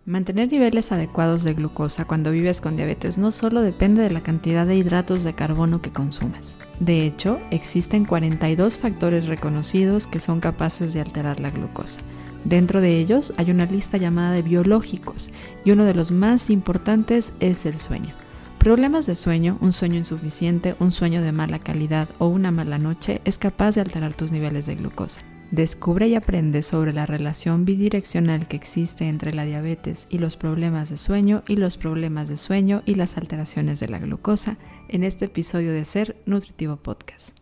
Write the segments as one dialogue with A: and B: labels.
A: Mantener niveles adecuados de glucosa cuando vives con diabetes no solo depende de la cantidad de hidratos de carbono que consumas. De hecho, existen 42 factores reconocidos que son capaces de alterar la glucosa. Dentro de ellos hay una lista llamada de biológicos y uno de los más importantes es el sueño. Problemas de sueño, un sueño insuficiente, un sueño de mala calidad o una mala noche es capaz de alterar tus niveles de glucosa. Descubre y aprende sobre la relación bidireccional que existe entre la diabetes y los problemas de sueño y los problemas de sueño y las alteraciones de la glucosa en este episodio de Ser Nutritivo Podcast.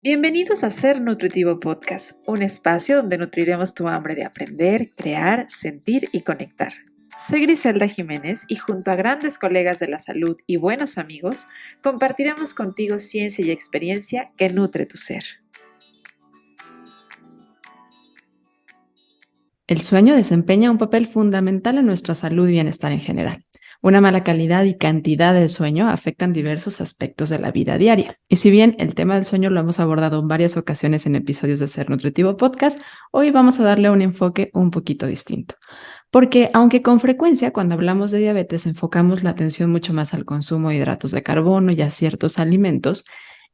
A: Bienvenidos a Ser Nutritivo Podcast, un espacio donde nutriremos tu hambre de aprender, crear, sentir y conectar. Soy Griselda Jiménez y junto a grandes colegas de la salud y buenos amigos, compartiremos contigo ciencia y experiencia que nutre tu ser. El sueño desempeña un papel fundamental en nuestra salud y bienestar en general. Una mala calidad y cantidad de sueño afectan diversos aspectos de la vida diaria. Y si bien el tema del sueño lo hemos abordado en varias ocasiones en episodios de Ser Nutritivo Podcast, hoy vamos a darle un enfoque un poquito distinto. Porque aunque con frecuencia cuando hablamos de diabetes enfocamos la atención mucho más al consumo de hidratos de carbono y a ciertos alimentos,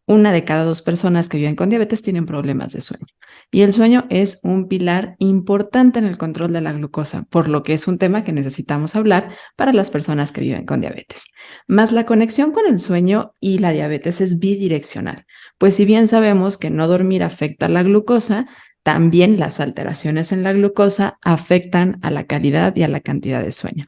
A: 1 de cada 2 personas que viven con diabetes tienen problemas de sueño. Y el sueño es un pilar importante en el control de la glucosa, por lo que es un tema que necesitamos hablar para las personas que viven con diabetes. Más la conexión con el sueño y la diabetes es bidireccional, pues si bien sabemos que no dormir afecta la glucosa, también las alteraciones en la glucosa afectan a la calidad y a la cantidad de sueño.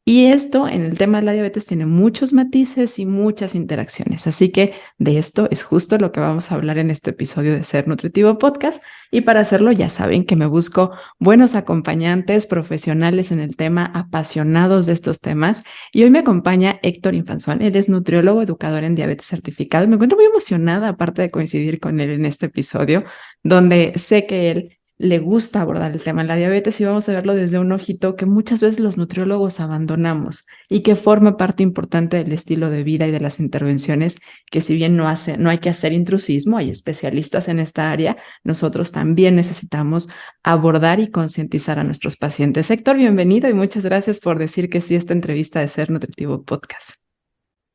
A: Y esto en el tema de la diabetes tiene muchos matices y muchas interacciones. Así que de esto es justo lo que vamos a hablar en este episodio de Ser Nutritivo Podcast. Y para hacerlo ya saben que me busco buenos acompañantes profesionales en el tema, apasionados de estos temas. Y hoy me acompaña Héctor Infanzón. Él es nutriólogo, educador en diabetes certificado. Me encuentro muy emocionada, aparte de coincidir con él en este episodio, donde sé que él le gusta abordar el tema de la diabetes y vamos a verlo desde un ojito que muchas veces los nutriólogos abandonamos y que forma parte importante del estilo de vida y de las intervenciones que si bien no hay que hacer intrusismo, hay especialistas en esta área, nosotros también necesitamos abordar y concientizar a nuestros pacientes. Héctor, bienvenido y muchas gracias por decir que sí a esta entrevista de Ser Nutritivo Podcast.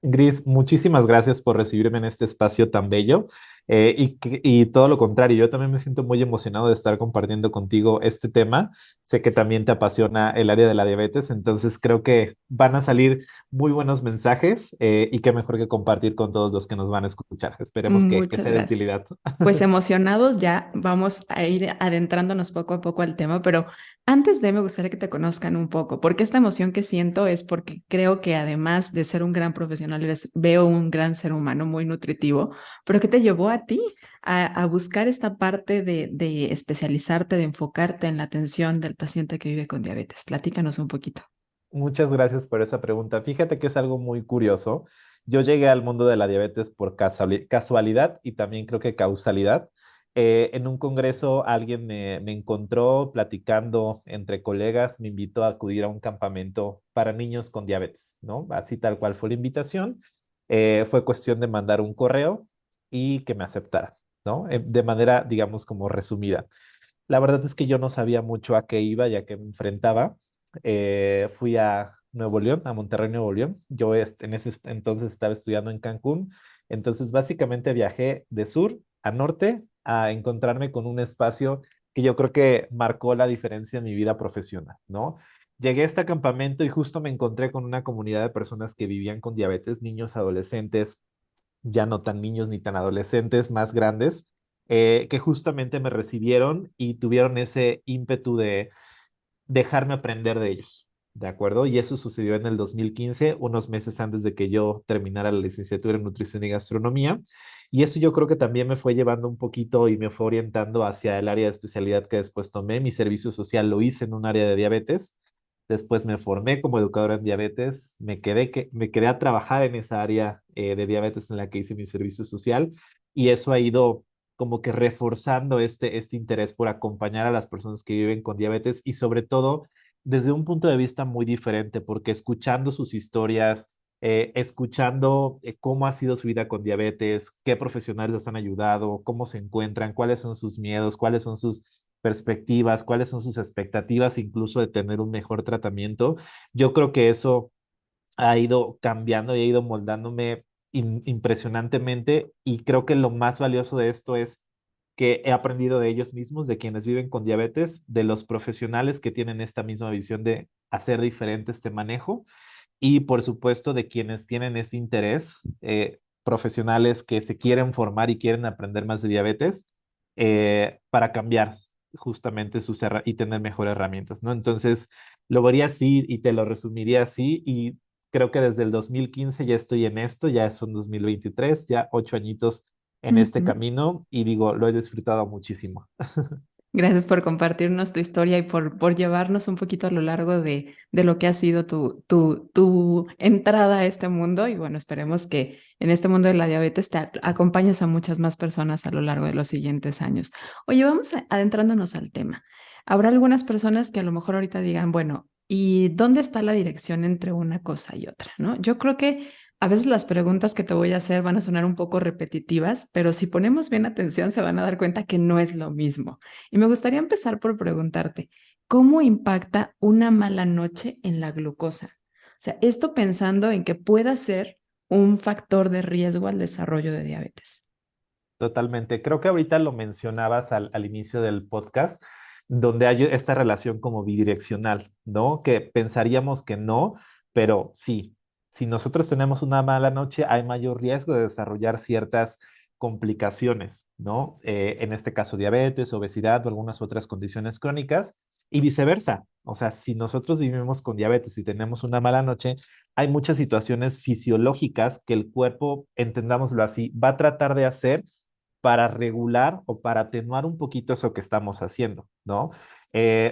B: Gris, muchísimas gracias por recibirme en este espacio tan bello y todo lo contrario, yo también me siento muy emocionado de estar compartiendo contigo este tema. Sé que también te apasiona el área de la diabetes, entonces creo que van a salir muy buenos mensajes y qué mejor que compartir con todos los que nos van a escuchar. Esperemos que
A: Muchas
B: sea de
A: gracias.
B: utilidad.
A: Pues emocionados ya vamos a ir adentrándonos poco a poco al tema, pero antes de me gustaría que te conozcan un poco, porque esta emoción que siento es porque creo que además de ser un gran profesional, veo un gran ser humano muy nutritivo, pero ¿qué te llevó a ti a buscar esta parte de especializarte, de enfocarte en la atención del paciente que vive con diabetes? Platícanos un poquito.
B: Muchas gracias por esa pregunta. Fíjate que es algo muy curioso. Yo llegué al mundo de la diabetes por casualidad y también creo que causalidad. En un congreso alguien me encontró platicando entre colegas, me invitó a acudir a un campamento para niños con diabetes, ¿no? Así tal cual fue la invitación. Fue cuestión de mandar un correo y que me aceptara, ¿no? De manera, digamos, como resumida. La verdad es que yo no sabía mucho a qué iba, ya que me enfrentaba. Fui a Nuevo León, a Monterrey, Nuevo León. Yo en ese entonces estaba estudiando en Cancún. Entonces, básicamente viajé de sur a norte a encontrarme con un espacio que yo creo que marcó la diferencia en mi vida profesional, ¿no? Llegué a este campamento y justo me encontré con una comunidad de personas que vivían con diabetes, niños, adolescentes, ya no tan niños ni tan adolescentes, más grandes, que justamente me recibieron y tuvieron ese ímpetu de dejarme aprender de ellos, ¿de acuerdo? Y eso sucedió en el 2015, unos meses antes de que yo terminara la licenciatura en nutrición y gastronomía. Y eso yo creo que también me fue llevando un poquito y me fue orientando hacia el área de especialidad que después tomé. Mi servicio social lo hice en un área de diabetes. Después me formé como educadora en diabetes, me quedé a trabajar en esa área de diabetes en la que hice mi servicio social y eso ha ido como que reforzando este interés por acompañar a las personas que viven con diabetes y sobre todo desde un punto de vista muy diferente, porque escuchando sus historias, escuchando cómo ha sido su vida con diabetes, qué profesionales los han ayudado, cómo se encuentran, cuáles son sus miedos, cuáles son sus perspectivas, cuáles son sus expectativas incluso de tener un mejor tratamiento. Yo creo que eso ha ido cambiando y ha ido moldándome impresionantemente y creo que lo más valioso de esto es que he aprendido de ellos mismos, de quienes viven con diabetes, de los profesionales que tienen esta misma visión de hacer diferente este manejo y por supuesto de quienes tienen este interés, profesionales que se quieren formar y quieren aprender más de diabetes para cambiar justamente y tener mejores herramientas, ¿no? Entonces, lo vería así y te lo resumiría así y creo que desde el 2015 ya estoy en esto, ya son 2023, ya 8 añitos en este
A: Ujú.
B: camino y digo, lo he disfrutado muchísimo.
A: Gracias por compartirnos tu historia y por llevarnos un poquito a lo largo de lo que ha sido tu entrada a este mundo. Y bueno, esperemos que en este mundo de la diabetes acompañes a muchas más personas a lo largo de los siguientes años. Oye, vamos adentrándonos al tema. Habrá algunas personas que a lo mejor ahorita digan, bueno, ¿y dónde está la dirección entre una cosa y otra? ¿No? Yo creo que a veces las preguntas que te voy a hacer van a sonar un poco repetitivas, pero si ponemos bien atención se van a dar cuenta que no es lo mismo. Y me gustaría empezar por preguntarte, ¿cómo impacta una mala noche en la glucosa? O sea, esto pensando en que pueda ser un factor de riesgo al desarrollo de diabetes.
B: Totalmente. Creo que ahorita lo mencionabas al inicio del podcast, donde hay esta relación como bidireccional, ¿no? Que pensaríamos que no, pero sí. Si nosotros tenemos una mala noche, hay mayor riesgo de desarrollar ciertas complicaciones, ¿no? En este caso, diabetes, obesidad o algunas otras condiciones crónicas y viceversa. O sea, si nosotros vivimos con diabetes y tenemos una mala noche, hay muchas situaciones fisiológicas que el cuerpo, entendámoslo así, va a tratar de hacer para regular o para atenuar un poquito eso que estamos haciendo, ¿no?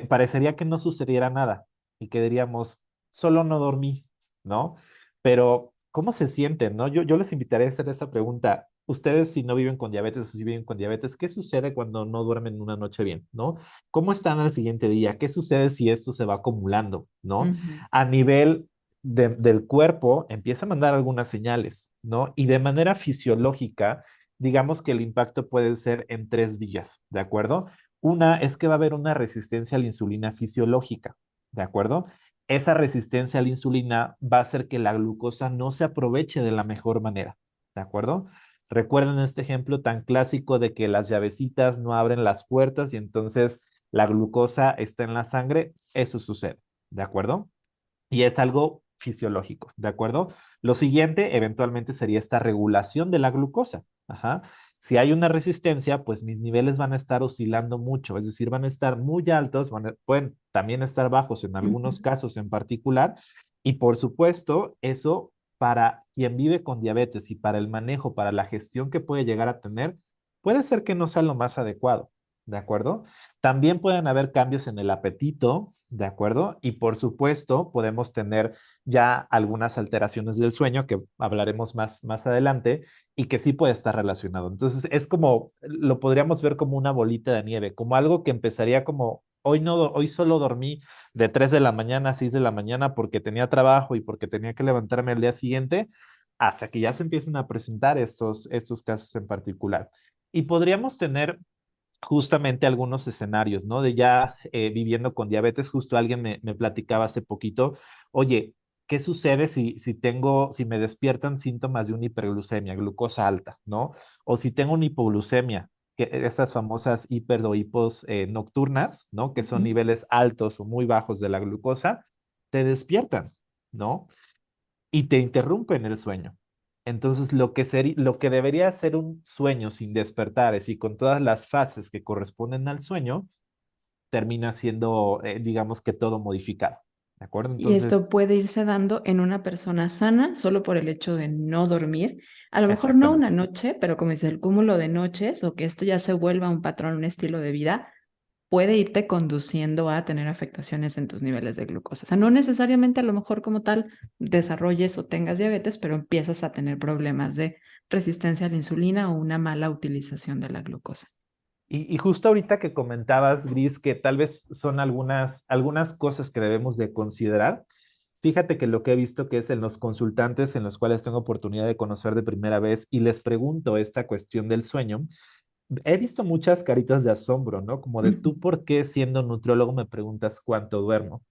B: Parecería que no sucediera nada y que diríamos, solo no dormí, ¿no? Pero, ¿cómo se sienten, no? Yo les invitaría a hacer esta pregunta. Ustedes, si no viven con diabetes o si viven con diabetes, ¿qué sucede cuando no duermen una noche bien, no? ¿Cómo están al siguiente día? ¿Qué sucede si esto se va acumulando, no?
A: Ujú.
B: A nivel del cuerpo, empieza a mandar algunas señales, ¿no? Y de manera fisiológica, digamos que el impacto puede ser en tres vías, ¿de acuerdo? Una es que va a haber una resistencia a la insulina fisiológica, ¿de acuerdo? Esa resistencia a la insulina va a hacer que la glucosa no se aproveche de la mejor manera, ¿de acuerdo? Recuerden este ejemplo tan clásico de que las llavecitas no abren las puertas y entonces la glucosa está en la sangre. Eso sucede, ¿de acuerdo? Y es algo fisiológico, ¿de acuerdo? Lo siguiente eventualmente sería esta regulación de la glucosa. Ajá. Si hay una resistencia, pues mis niveles van a estar oscilando mucho, es decir, van a estar muy altos, pueden también estar bajos en algunos
A: Ujú.
B: casos en particular. Y por supuesto, eso para quien vive con diabetes y para el manejo, para la gestión que puede llegar a tener, puede ser que no sea lo más adecuado, ¿de acuerdo? También pueden haber cambios en el apetito, ¿de acuerdo? Y por supuesto, podemos tener ya algunas alteraciones del sueño que hablaremos más adelante y que sí puede estar relacionado. Entonces, es como, lo podríamos ver como una bolita de nieve, como algo que empezaría como, hoy no, hoy solo dormí de 3 de la mañana a 6 de la mañana porque tenía trabajo y porque tenía que levantarme al día siguiente, hasta que ya se empiecen a presentar estos casos en particular. Y podríamos tener justamente algunos escenarios, ¿no? De ya viviendo con diabetes, justo alguien me platicaba hace poquito, oye, ¿qué sucede si me despiertan síntomas de una hiperglucemia, glucosa alta, ¿no? O si tengo una hipoglucemia, estas famosas hiper o hipos nocturnas, ¿no? Que son
A: Ujú.
B: niveles altos o muy bajos de la glucosa, te despiertan, ¿no? Y te interrumpen el sueño. Entonces, lo que debería ser un sueño sin despertares y con todas las fases que corresponden al sueño, termina siendo, digamos que todo modificado. ¿De acuerdo?
A: Y
B: Entonces,
A: esto puede irse dando en una persona sana solo por el hecho de no dormir. A lo mejor no una
B: exactamente.
A: noche, pero como dice, el cúmulo de noches o que esto ya se vuelva un patrón, un estilo de vida, puede irte conduciendo a tener afectaciones en tus niveles de glucosa. O sea, no necesariamente a lo mejor como tal desarrolles o tengas diabetes, pero empiezas a tener problemas de resistencia a la insulina o una mala utilización de la glucosa.
B: Y justo ahorita que comentabas, Gris, que tal vez son algunas cosas que debemos de considerar. Fíjate que lo que he visto que es en los consultantes en los cuales tengo oportunidad de conocer de primera vez y les pregunto esta cuestión del sueño, he visto muchas caritas de asombro, ¿no? Como de
A: Ujú,
B: tú, ¿por qué siendo nutriólogo me preguntas cuánto duermo?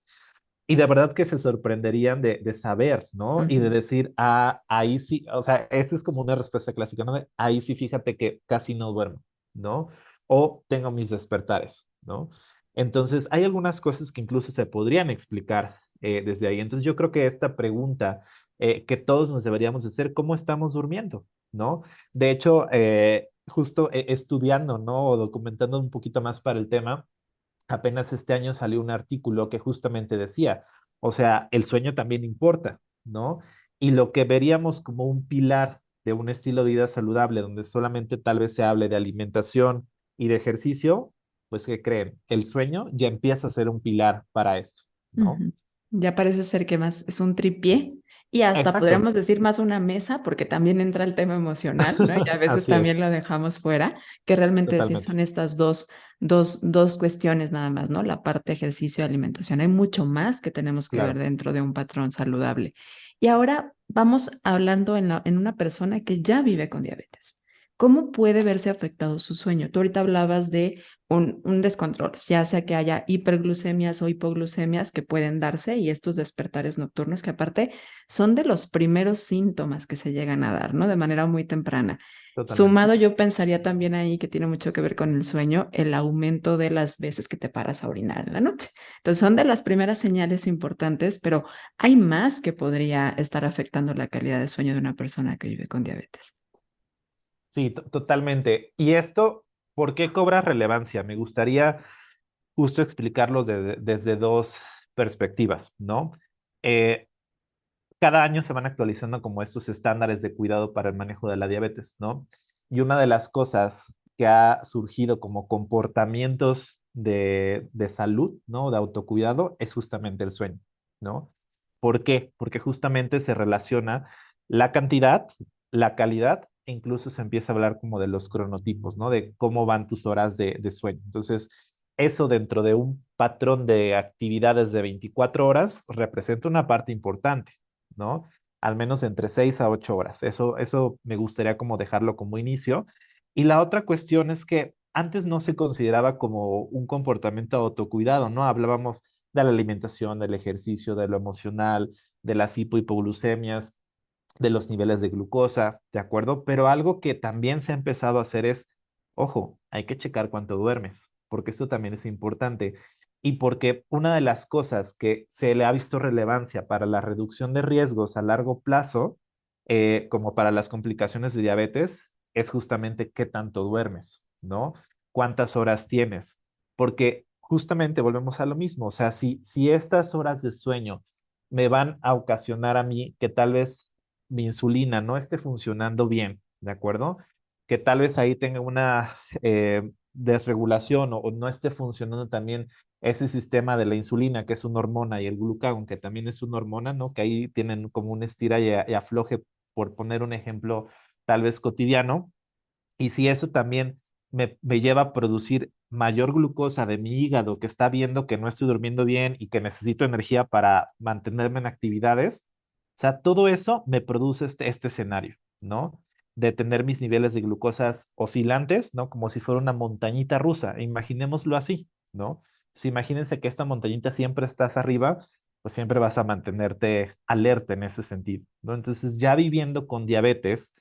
B: Y de verdad que se sorprenderían de saber, ¿no? Y de
A: ujú,
B: decir, ah, ahí sí, o sea, esa es como una respuesta clásica, ¿no? Ahí sí, fíjate que casi no duermo, ¿no? O tengo mis despertares, ¿no? Entonces, hay algunas cosas que incluso se podrían explicar desde ahí. Entonces, yo creo que esta pregunta que todos nos deberíamos hacer, ¿cómo estamos durmiendo? ¿No? De hecho, justo estudiando, ¿no? O documentando un poquito más para el tema, apenas este año salió un artículo que justamente decía, o sea, el sueño también importa, ¿no? Y lo que veríamos como un pilar de un estilo de vida saludable, donde solamente tal vez se hable de alimentación y de ejercicio, pues ¿qué creen? El sueño ya empieza a ser un pilar para esto, ¿no?
A: ujú. Ya parece ser que más es un tripié y hasta
B: Exacto,
A: podríamos decir más una mesa porque también entra el tema emocional, ¿no? Y a veces
B: así
A: también
B: es,
A: lo dejamos fuera, que realmente decir
B: totalmente,
A: son estas dos cuestiones nada más, ¿no? La parte ejercicio y alimentación. Hay mucho más que tenemos que ver
B: claro.
A: dentro de un patrón saludable. Y ahora vamos hablando en una persona que ya vive con diabetes. ¿Cómo puede verse afectado su sueño? Tú ahorita hablabas de un descontrol, ya sea que haya hiperglucemias o hipoglucemias que pueden darse y estos despertares nocturnos que aparte son de los primeros síntomas que se llegan a dar, ¿no? De manera muy temprana.
B: Totalmente.
A: Sumado, yo pensaría también ahí que tiene mucho que ver con el sueño, el aumento de las veces que te paras a orinar en la noche. Entonces, son de las primeras señales importantes, pero hay más que podría estar afectando la calidad de sueño de una persona que vive con diabetes.
B: Sí, totalmente. Y esto, ¿por qué cobra relevancia? Me gustaría justo explicarlo desde dos perspectivas, ¿no? Eh, cada año se van actualizando como estos estándares de cuidado para el manejo de la diabetes, ¿no? Y una de las cosas que ha surgido como comportamientos de salud, ¿no? De autocuidado, es justamente el sueño, ¿no? ¿Por qué? Porque justamente se relaciona la cantidad, la calidad, e incluso se empieza a hablar como de los cronotipos, ¿no? De cómo van tus horas de sueño. Entonces, eso dentro de un patrón de actividades de 24 horas representa una parte importante, ¿no? Al menos entre 6 a 8 horas. Eso me gustaría como dejarlo como inicio. Y la otra cuestión es que antes no se consideraba como un comportamiento de autocuidado, ¿no? Hablábamos de la alimentación, del ejercicio, de lo emocional, de las hipoglucemias, de los niveles de glucosa, ¿de acuerdo? Pero algo que también se ha empezado a hacer es, ojo, hay que checar cuánto duermes, porque esto también es importante. Y porque una de las cosas que se le ha visto relevancia para la reducción de riesgos a largo plazo, como para las complicaciones de diabetes, es justamente qué tanto duermes, ¿no? ¿Cuántas horas tienes? Porque justamente volvemos a lo mismo, o sea, si estas horas de sueño me van a ocasionar a mí que tal vez mi insulina no esté funcionando bien, ¿de acuerdo? Que tal vez ahí tenga una desregulación o no esté funcionando también ese sistema de la insulina, que es una hormona, y el glucagón, que también es una hormona, ¿no? Que ahí tienen como un estira y afloje, por poner un ejemplo tal vez cotidiano. Y si eso también me lleva a producir mayor glucosa de mi hígado, que está viendo que no estoy durmiendo bien y que necesito energía para mantenerme en actividades, o sea, todo eso me produce este escenario, ¿no? De tener mis niveles de glucosas oscilantes, ¿no? Como si fuera una montañita rusa. Imaginémoslo así, ¿no? Si imagínense que esta montañita siempre estás arriba, pues siempre vas a mantenerte alerta en ese sentido, ¿no? Entonces, ya viviendo con diabetes,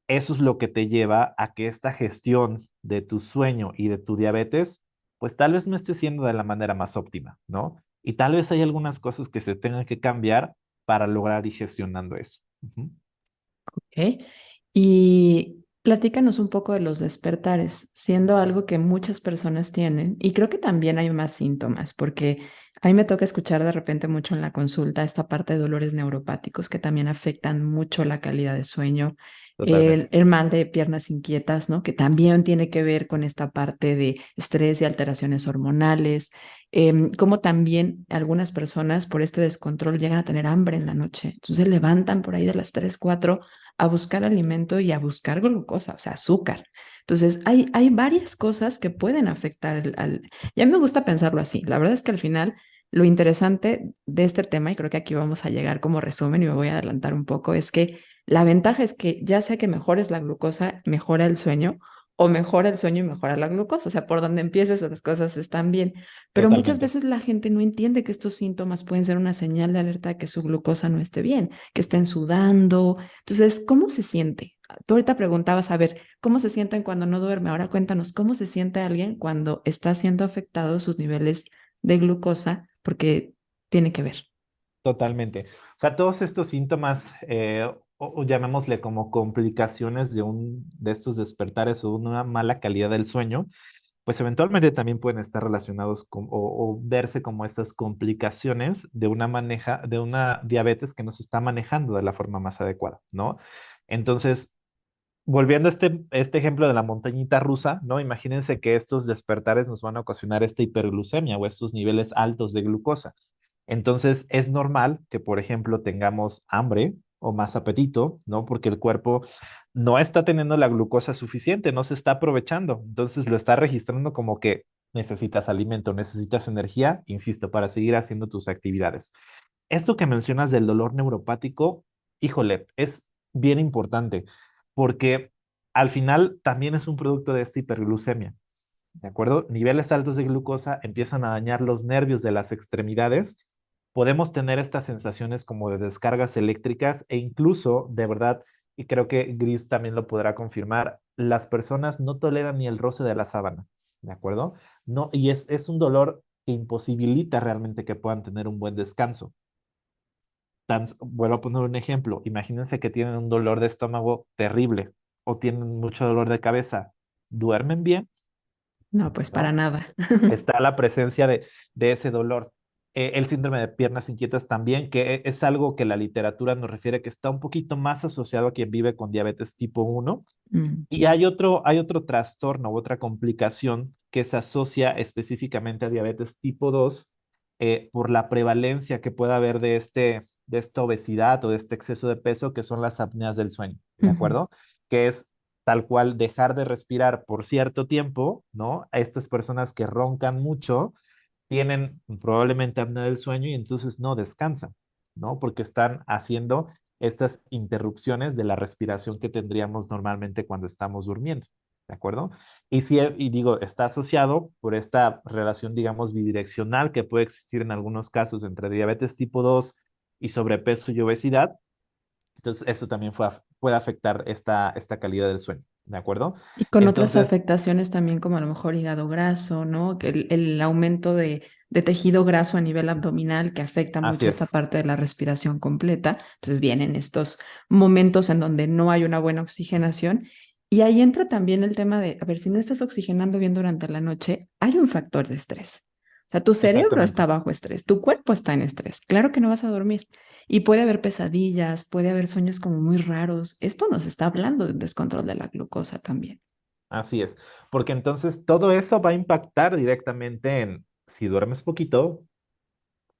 B: eso es lo que te lleva a que esta gestión de tu sueño y de tu diabetes, pues tal vez no esté siendo de la manera más óptima, ¿no? Y tal vez hay algunas cosas que se tengan que cambiar para lograr ir gestionando eso. Ujú.
A: ¿Ok? Y platícanos un poco de los despertares, siendo algo que muchas personas tienen, y creo que también hay más síntomas, porque a mí me toca escuchar de repente mucho en la consulta esta parte de dolores neuropáticos que también afectan mucho la calidad de sueño,
B: Totalmente.
A: el mal de piernas inquietas, ¿no? Que también tiene que ver con esta parte de estrés y alteraciones hormonales, como también algunas personas por este descontrol llegan a tener hambre en la noche, entonces se levantan por ahí de las 3 4 a buscar alimento y a buscar glucosa, o sea, azúcar. Entonces, hay varias cosas que pueden afectar Ya me gusta pensarlo así. La verdad es que al final, lo interesante de este tema, y creo que aquí vamos a llegar como resumen y me voy a adelantar un poco, es que la ventaja es que ya sea que mejores la glucosa, mejora el sueño, o mejora el sueño y mejora la glucosa. O sea, por donde empieces las cosas están bien. Pero muchas
B: Totalmente.
A: veces la gente no entiende que estos síntomas pueden ser una señal de alerta de que su glucosa no esté bien, que estén sudando. Entonces, ¿cómo se siente? Tú ahorita preguntabas, a ver, ¿cómo se sienten cuando no duerme? Ahora cuéntanos, ¿cómo se siente alguien cuando está siendo afectado sus niveles de glucosa? Porque tiene que ver.
B: Totalmente. O sea, todos estos síntomas, o llamémosle como complicaciones de estos despertares o una mala calidad del sueño, pues eventualmente también pueden estar relacionados con, o verse como estas complicaciones de una diabetes que no se está manejando de la forma más adecuada, ¿no? Entonces, volviendo a este ejemplo de la montañita rusa, ¿no? Imagínense que estos despertares nos van a ocasionar esta hiperglucemia o estos niveles altos de glucosa. Entonces, es normal que, por ejemplo, tengamos hambre o más apetito, ¿no? Porque el cuerpo no está teniendo la glucosa suficiente, no se está aprovechando. Entonces, lo está registrando como que necesitas alimento, necesitas energía, insisto, para seguir haciendo tus actividades. Esto que mencionas del dolor neuropático, híjole, es bien importante porque al final también es un producto de esta hiperglucemia. ¿De acuerdo? Niveles altos de glucosa empiezan a dañar los nervios de las extremidades. Podemos tener estas sensaciones como de descargas eléctricas e incluso, de verdad, y creo que Gris también lo podrá confirmar, las personas no toleran ni el roce de la sábana. ¿De acuerdo? No, y es un dolor que imposibilita realmente que puedan tener un buen descanso. Vuelvo a poner un ejemplo. Imagínense que tienen un dolor de estómago terrible o tienen mucho dolor de cabeza. ¿Duermen bien?
A: No, pues para
B: ¿No?
A: nada.
B: Está la presencia de ese dolor. El síndrome de piernas inquietas también, que es algo que la literatura nos refiere que está un poquito más asociado a quien vive con diabetes tipo uno.
A: Mm,
B: Y hay otro trastorno u otra complicación que se asocia específicamente a diabetes tipo 2 por la prevalencia que pueda haber de esta obesidad o de este exceso de peso, que son las apneas del sueño, ¿de
A: ujú.
B: acuerdo? Que es tal cual dejar de respirar por cierto tiempo, ¿no? A estas personas que roncan mucho tienen probablemente apnea del sueño y entonces no descansan, ¿no? Porque están haciendo estas interrupciones de la respiración que tendríamos normalmente cuando estamos durmiendo, ¿de acuerdo? Y si es, y digo, está asociado por esta relación, digamos, bidireccional que puede existir en algunos casos entre diabetes tipo 2 y sobrepeso y obesidad. Entonces, eso también puede afectar esta calidad del sueño, ¿de acuerdo?
A: Y con otras
B: Entonces,
A: afectaciones también como a lo mejor hígado graso, ¿no? Que el aumento de tejido graso a nivel abdominal que afecta
B: así
A: mucho esta
B: es,
A: parte de la respiración completa. Entonces vienen estos momentos en donde no hay una buena oxigenación. Y ahí entra también el tema de, a ver, si no estás oxigenando bien durante la noche, hay un factor de estrés. O sea, tu cerebro está
B: exactamente.
A: bajo estrés, tu cuerpo está en estrés. Claro que no vas a dormir. Y puede haber pesadillas, puede haber sueños como muy raros. Esto nos está hablando de un descontrol de la glucosa también.
B: Así es, porque entonces todo eso va a impactar directamente en si duermes poquito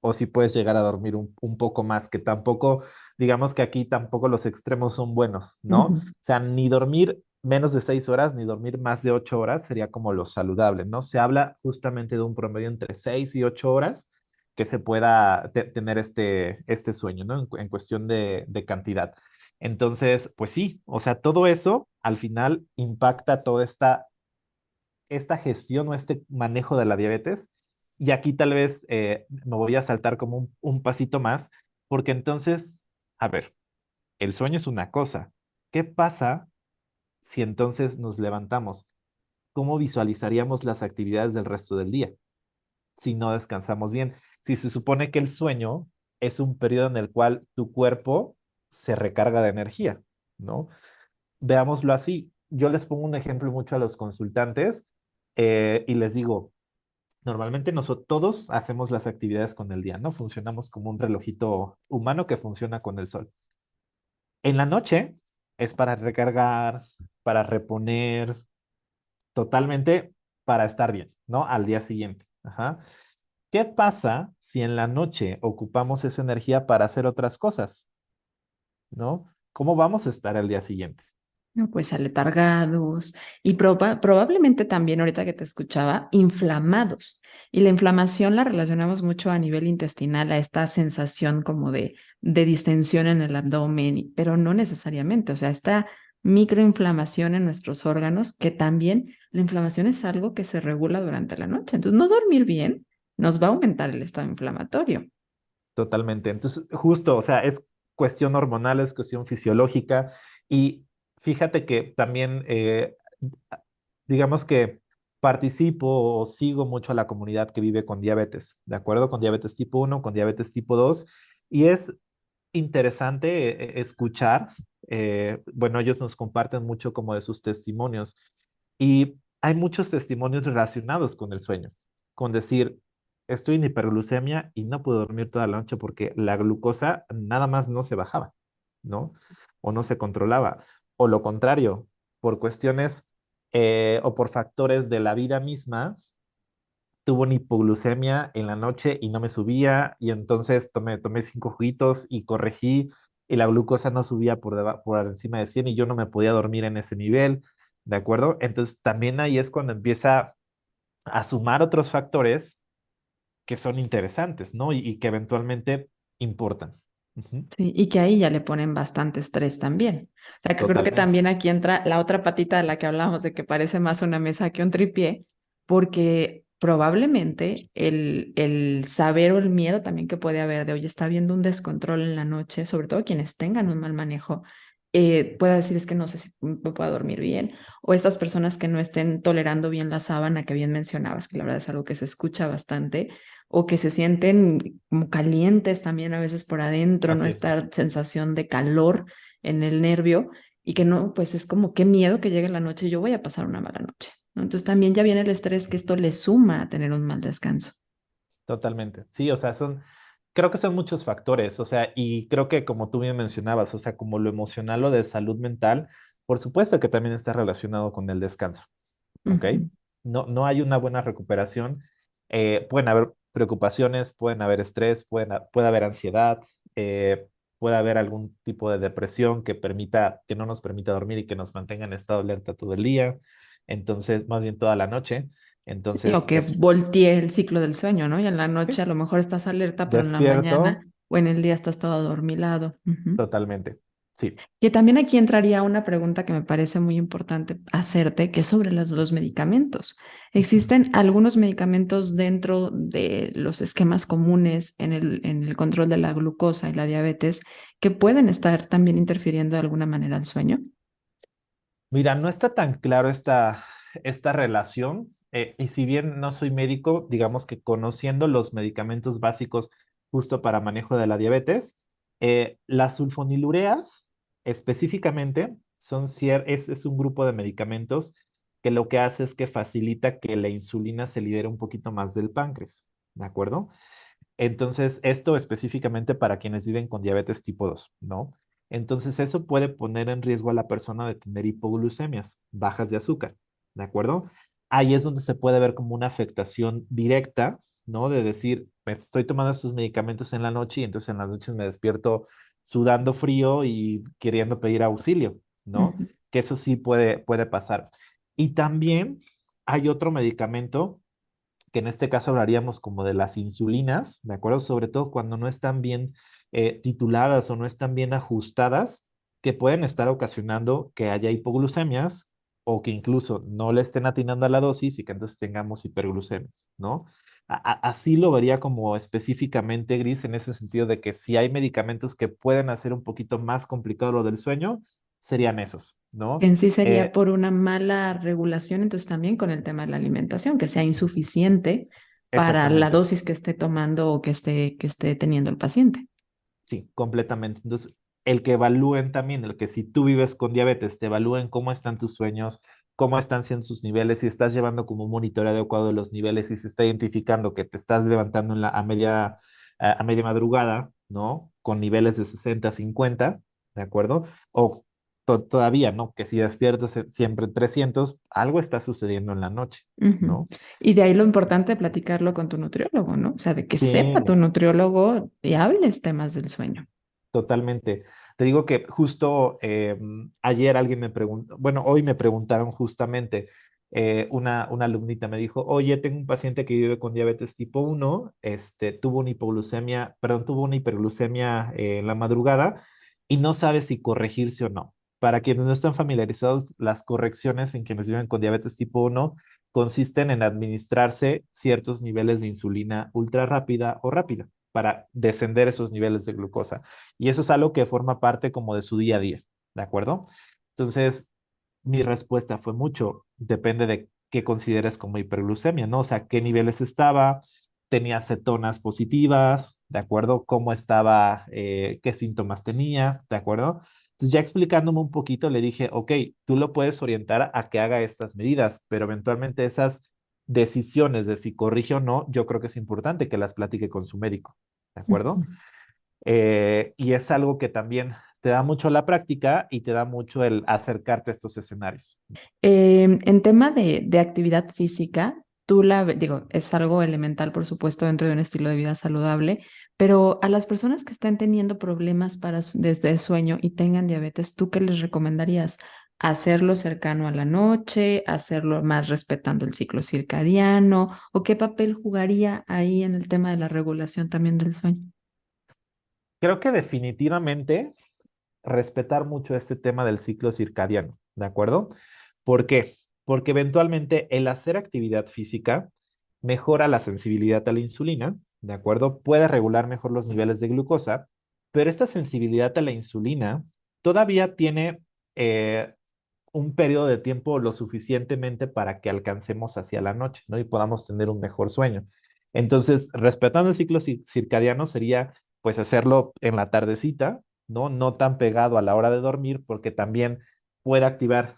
B: o si puedes llegar a dormir un poco más, que tampoco, digamos que aquí tampoco los extremos son buenos, ¿no? O
A: Ujú.
B: sea, ni dormir menos de 6 horas, ni dormir más de 8 horas sería como lo saludable, ¿no? Se habla justamente de un promedio entre 6 y 8 horas que se pueda tener este sueño, ¿no? En cuestión de cantidad. Entonces, pues sí, o sea, todo eso al final impacta toda esta gestión o este manejo de la diabetes. Y aquí tal vez me voy a saltar como un pasito más, porque entonces, a ver, el sueño es una cosa. ¿Qué pasa si entonces nos levantamos? ¿Cómo visualizaríamos las actividades del resto del día si no descansamos bien? Si se supone que el sueño es un periodo en el cual tu cuerpo se recarga de energía, ¿no? Veámoslo así. Yo les pongo un ejemplo mucho a los consultantes y les digo, normalmente nosotros todos hacemos las actividades con el día, ¿no? Funcionamos como un relojito humano que funciona con el sol. En la noche es para recargar, para reponer, totalmente para estar bien, ¿no? Al día siguiente. Ajá. ¿Qué pasa si en la noche ocupamos esa energía para hacer otras cosas, ¿no? ¿Cómo vamos a estar al día siguiente?
A: No, pues aletargados y probablemente también ahorita que te escuchaba, inflamados. Y la inflamación la relacionamos mucho a nivel intestinal, a esta sensación como de distensión en el abdomen, pero no necesariamente. O sea, esta microinflamación en nuestros órganos, que también la inflamación es algo que se regula durante la noche. Entonces, no dormir bien nos va a aumentar el estado inflamatorio.
B: Totalmente. Entonces, justo, o sea, es cuestión hormonal, es cuestión fisiológica y fíjate que también, digamos que participo o sigo mucho a la comunidad que vive con diabetes, ¿de acuerdo? Con diabetes tipo uno, con diabetes tipo 2 y es interesante escuchar, bueno, ellos nos comparten mucho como de sus testimonios y hay muchos testimonios relacionados con el sueño, con decir, estoy en hiperglucemia y no puedo dormir toda la noche porque la glucosa nada más no se bajaba, ¿no? O no se controlaba. O lo contrario, por cuestiones o por factores de la vida misma, tuvo una hipoglucemia en la noche y no me subía y entonces tomé 5 juguitos y corregí y la glucosa no subía por encima de 100 y yo no me podía dormir en ese nivel, ¿de acuerdo? Entonces también ahí es cuando empieza a sumar otros factores que son interesantes, ¿no? Y que eventualmente importan. Ujú.
A: Sí, y que ahí ya le ponen bastante estrés también. O sea, que creo que
B: Totalmente.
A: también aquí entra la otra patita de la que hablamos, de que parece más una mesa que un tripié, porque probablemente el saber o el miedo también que puede haber de, oye, está habiendo un descontrol en la noche, sobre todo quienes tengan un mal manejo, pueda decir es que no sé si me puedo dormir bien, o estas personas que no estén tolerando bien la sábana que bien mencionabas, que la verdad es algo que se escucha bastante o que se sienten como calientes también a veces por adentro, ¿no?
B: Así es.
A: Esta sensación de calor en el nervio y que no, pues es como qué miedo que llegue la noche y yo voy a pasar una mala noche, ¿no? Entonces también ya viene el estrés que esto le suma a tener un mal descanso.
B: Totalmente. Sí, o sea, creo que son muchos factores, o sea, y creo que como tú bien mencionabas, o sea, como lo emocional o de salud mental, por supuesto que también está relacionado con el descanso, ¿ok?
A: Ujú.
B: No hay una buena recuperación. Pueden haber preocupaciones, pueden haber estrés, puede haber ansiedad, puede haber algún tipo de depresión que no nos permita dormir y que nos mantenga en estado de alerta todo el día, entonces, más bien toda la noche.
A: Sí, o
B: Entonces,
A: que voltee el ciclo del sueño, ¿no? Y en la noche
B: sí,
A: a lo mejor estás alerta, pero en la mañana
B: despierto
A: o en el día estás todo adormilado. Ujú.
B: totalmente. Sí.
A: Que también aquí entraría una pregunta que me parece muy importante hacerte, que es sobre los medicamentos.
B: Ujú.
A: ¿Existen algunos medicamentos dentro de los esquemas comunes en el control de la glucosa y la diabetes que pueden estar también interfiriendo de alguna manera al sueño?
B: Mira, no está tan claro esta relación, y si bien no soy médico, digamos que conociendo los medicamentos básicos justo para manejo de la diabetes, las sulfonilureas específicamente es un grupo de medicamentos que lo que hace es que facilita que la insulina se libere un poquito más del páncreas, ¿de acuerdo? Entonces, esto específicamente para quienes viven con diabetes tipo 2, ¿no? Entonces, eso puede poner en riesgo a la persona de tener hipoglucemias, bajas de azúcar, ¿de acuerdo? Ahí es donde se puede ver como una afectación directa, ¿no? De decir, me estoy tomando estos medicamentos en la noche y entonces en las noches me despierto sudando frío y queriendo pedir auxilio, ¿no?
A: Ujú.
B: Que eso sí puede pasar. Y también hay otro medicamento que en este caso hablaríamos como de las insulinas, ¿de acuerdo? Sobre todo cuando no están bien tituladas o no están bien ajustadas, que pueden estar ocasionando que haya hipoglucemias o que incluso no le estén atinando a la dosis y que entonces tengamos hiperglucemias, ¿no? Así lo vería como específicamente gris en ese sentido de que si hay medicamentos que pueden hacer un poquito más complicado lo del sueño, serían esos, ¿no?
A: En sí sería
B: Eh,
A: por una mala regulación, entonces también con el tema de la alimentación, que sea insuficiente para la
B: exactamente.
A: dosis que esté tomando o que esté teniendo el paciente.
B: Sí, completamente. Entonces, el que evalúen también, el que si tú vives con diabetes, te evalúen cómo están tus sueños, cómo están siendo sus niveles, si estás llevando como un monitoreo adecuado de los niveles, y se está identificando que te estás levantando a media madrugada, ¿no? Con niveles de 60, 50, ¿de acuerdo? O todavía, ¿no? Que si despiertas siempre en 300, algo está sucediendo en la noche,
A: Ujú.
B: ¿no?
A: Y de ahí lo importante de platicarlo con tu nutriólogo, ¿no? O sea, de que sepa tu
B: Sí,
A: nutriólogo y hables temas del sueño.
B: totalmente. Te digo que justo ayer alguien me preguntó, bueno, hoy me preguntaron justamente, una alumnita me dijo, oye, tengo un paciente que vive con diabetes tipo uno, tuvo una hipoglucemia, perdón, tuvo una hiperglucemia en la madrugada y no sabe si corregirse o no. para quienes no están familiarizados, las correcciones en quienes viven con diabetes tipo uno consisten en administrarse ciertos niveles de insulina ultra rápida o rápida para descender esos niveles de glucosa. Y eso es algo que forma parte como de su día a día, ¿de acuerdo? Entonces, mi respuesta fue mucho, depende de qué consideres como hiperglucemia, ¿no? O sea, qué niveles estaba, tenía cetonas positivas, ¿de acuerdo? ¿Cómo estaba, qué síntomas tenía, ¿de acuerdo? Entonces, ya explicándome un poquito, le dije, ok, tú lo puedes orientar a que haga estas medidas, pero eventualmente esas decisiones de si corrige o no, yo creo que es importante que las platique con su médico, ¿de acuerdo?
A: Ujú.
B: Y es algo que también te da mucho la práctica y te da mucho el acercarte a estos escenarios.
A: En tema de actividad física, digo, es algo elemental, por supuesto, dentro de un estilo de vida saludable, pero a las personas que están teniendo problemas desde el sueño y tengan diabetes, ¿tú qué les recomendarías? ¿Hacerlo cercano a la noche? ¿Hacerlo más respetando el ciclo circadiano? ¿O qué papel jugaría ahí en el tema de la regulación también del sueño?
B: Creo que definitivamente respetar mucho este tema del ciclo circadiano, ¿de acuerdo? ¿Por qué? Porque eventualmente el hacer actividad física mejora la sensibilidad a la insulina, ¿de acuerdo? Puede regular mejor los niveles de glucosa, pero esta sensibilidad a la insulina todavía tiene eh, un periodo de tiempo lo suficientemente para que alcancemos hacia la noche, ¿no? Y podamos tener un mejor sueño. Entonces, respetando el ciclo circadiano sería, pues, hacerlo en la tardecita, ¿no? No tan pegado a la hora de dormir, porque también puede activar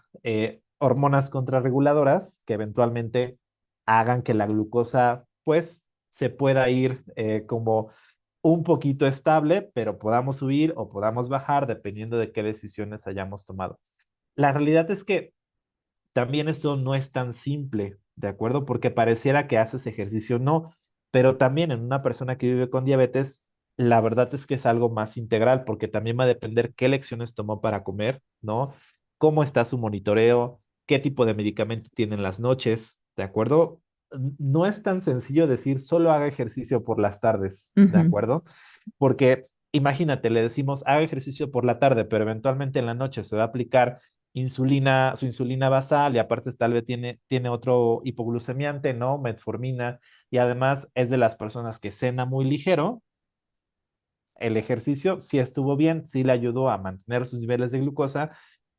B: hormonas contrarreguladoras que eventualmente hagan que la glucosa, pues, se pueda ir como un poquito estable, pero podamos subir o podamos bajar dependiendo de qué decisiones hayamos tomado. La realidad es que también esto no es tan simple, ¿de acuerdo? Porque pareciera que haces ejercicio, no, pero también en una persona que vive con diabetes, la verdad es que es algo más integral, porque también va a depender qué lecciones tomó para comer, ¿no? Cómo está su monitoreo, qué tipo de medicamento tiene en las noches, ¿de acuerdo? No es tan sencillo decir solo haga ejercicio por las tardes, ¿de
A: Ujú.
B: acuerdo? Porque imagínate, le decimos haga ejercicio por la tarde, pero eventualmente en la noche se va a aplicar insulina, su insulina basal y aparte tal vez tiene otro hipoglucemiante, ¿no? Metformina y además es de las personas que cena muy ligero. El ejercicio sí estuvo bien, sí le ayudó a mantener sus niveles de glucosa,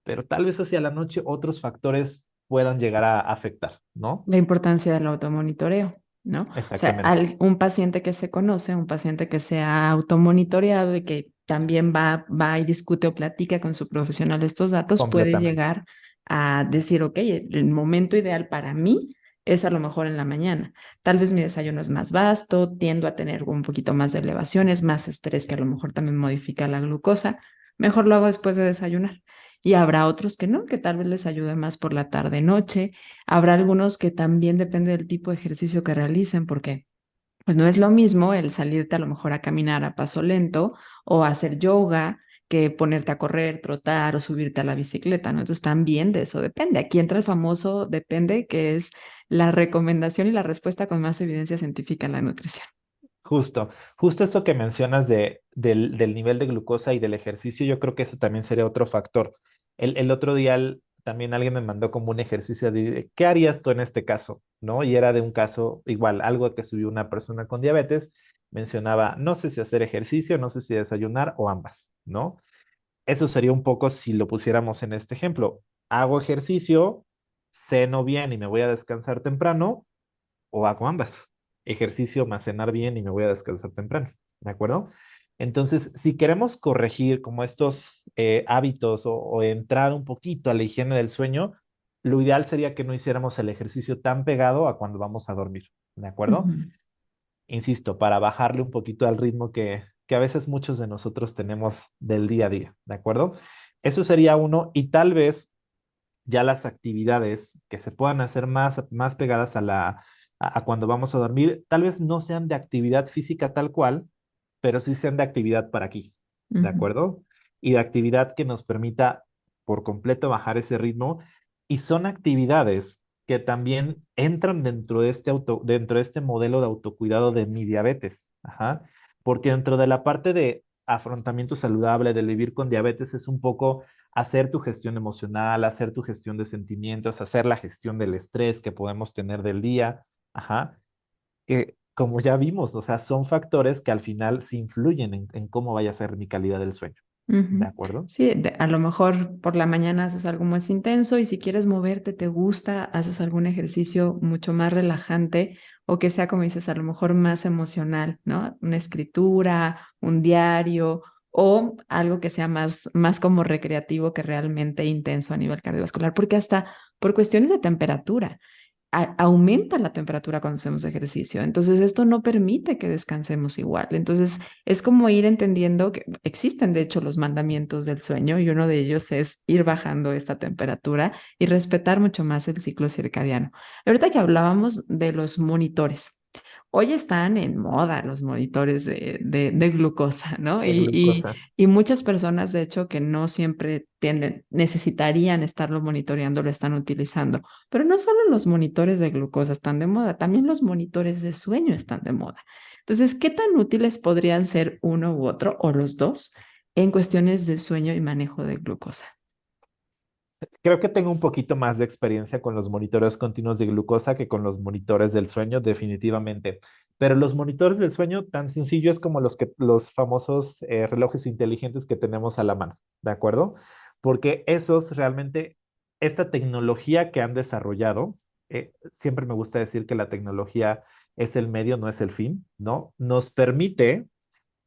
B: pero tal vez hacia la noche otros factores puedan llegar a afectar, ¿no?
A: La importancia del automonitoreo, ¿no? O sea,
B: Exactamente,
A: un paciente que se conoce, un paciente que se ha automonitoreado y que también va y discute o platica con su profesional estos datos, puede
B: completamente.
A: llegar a decir, ok, el momento ideal para mí es a lo mejor en la mañana. Tal vez mi desayuno es más vasto, tiendo a tener un poquito más de elevaciones, más estrés que a lo mejor también modifica la glucosa. Mejor lo hago después de desayunar. Y habrá otros que no, que tal vez les ayude más por la tarde-noche. Habrá algunos que también depende del tipo de ejercicio que realicen, porque pues no es lo mismo el salirte a lo mejor a caminar a paso lento o a hacer yoga que ponerte a correr, trotar o subirte a la bicicleta, ¿no? Entonces también de eso depende. Aquí entra el famoso depende, que es la recomendación y la respuesta con más evidencia científica en la nutrición.
B: Justo eso que mencionas del nivel de glucosa y del ejercicio, yo creo que eso también sería otro factor. El otro día también alguien me mandó como un ejercicio de ¿qué harías tú en este caso? ¿No? Y era de un caso igual, algo que subió una persona con diabetes, mencionaba, no sé si hacer ejercicio, no sé si desayunar o ambas, ¿no? Eso sería un poco si lo pusiéramos en este ejemplo. Hago ejercicio, ceno bien y me voy a descansar temprano o hago ambas. Ejercicio más cenar bien y me voy a descansar temprano, ¿de acuerdo? Entonces, si queremos corregir como estos hábitos o entrar un poquito a la higiene del sueño, lo ideal sería que no hiciéramos el ejercicio tan pegado a cuando vamos a dormir, ¿de acuerdo?
A: Ujú,
B: Insisto, para bajarle un poquito al ritmo que a veces muchos de nosotros tenemos del día a día, ¿de acuerdo? Eso sería uno y tal vez ya las actividades que se puedan hacer más pegadas a cuando vamos a dormir, tal vez no sean de actividad física tal cual, pero sí sean de actividad para aquí, ¿de
A: ujú,
B: acuerdo? Y de actividad que nos permita por completo bajar ese ritmo. Y son actividades que también entran dentro de este modelo de autocuidado de mi diabetes. Ajá. Porque dentro de la parte de afrontamiento saludable, de vivir con diabetes, es un poco hacer tu gestión emocional, hacer tu gestión de sentimientos, hacer la gestión del estrés que podemos tener del día. Ajá. Que como ya vimos, o sea, son factores que al final sí influyen en cómo vaya a ser mi calidad del sueño. ¿De
A: Ujú.
B: acuerdo?
A: Sí, a lo mejor por la mañana haces algo más intenso y si quieres moverte, te gusta, haces algún ejercicio mucho más relajante o que sea, como dices, a lo mejor más emocional, ¿no? Una escritura, un diario o algo que sea más como recreativo que realmente intenso a nivel cardiovascular, porque hasta por cuestiones de temperatura aumenta la temperatura cuando hacemos ejercicio. Entonces, esto no permite que descansemos igual. Entonces, es como ir entendiendo que existen, de hecho, los mandamientos del sueño y uno de ellos es ir bajando esta temperatura y respetar mucho más el ciclo circadiano. Ahorita que hablábamos de los monitores. Hoy están en moda los monitores de glucosa, ¿no?
B: De glucosa.
A: Y muchas personas, de hecho, que no siempre necesitarían estarlo monitoreando, lo están utilizando. Pero no solo los monitores de glucosa están de moda, también los monitores de sueño están de moda. Entonces, ¿qué tan útiles podrían ser uno u otro o los dos en cuestiones de sueño y manejo de glucosa?
B: Creo que tengo un poquito más de experiencia con los monitores continuos de glucosa que con los monitores del sueño, definitivamente. Pero los monitores del sueño, tan sencillos como los famosos relojes inteligentes que tenemos a la mano, ¿de acuerdo? Porque esos realmente, esta tecnología que han desarrollado, siempre me gusta decir que la tecnología es el medio, no es el fin, ¿no? Nos permite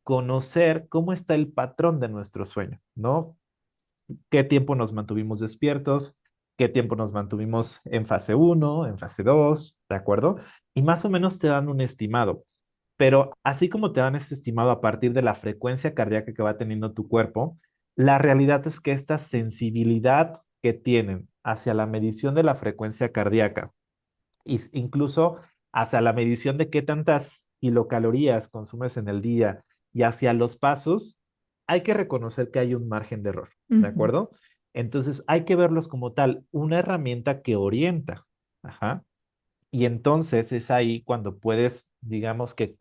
B: conocer cómo está el patrón de nuestro sueño, ¿no? Qué tiempo nos mantuvimos despiertos, qué tiempo nos mantuvimos en fase uno, en fase 2, ¿de acuerdo? Y más o menos te dan un estimado. Pero así como te dan ese estimado a partir de la frecuencia cardíaca que va teniendo tu cuerpo, la realidad es que esta sensibilidad que tienen hacia la medición de la frecuencia cardíaca incluso hacia la medición de qué tantas kilocalorías consumes en el día y hacia los pasos, hay que reconocer que hay un margen de error, ¿de
A: Ujú,
B: acuerdo? Entonces hay que verlos como tal, una herramienta que orienta. Ajá. Y entonces es ahí cuando puedes, digamos que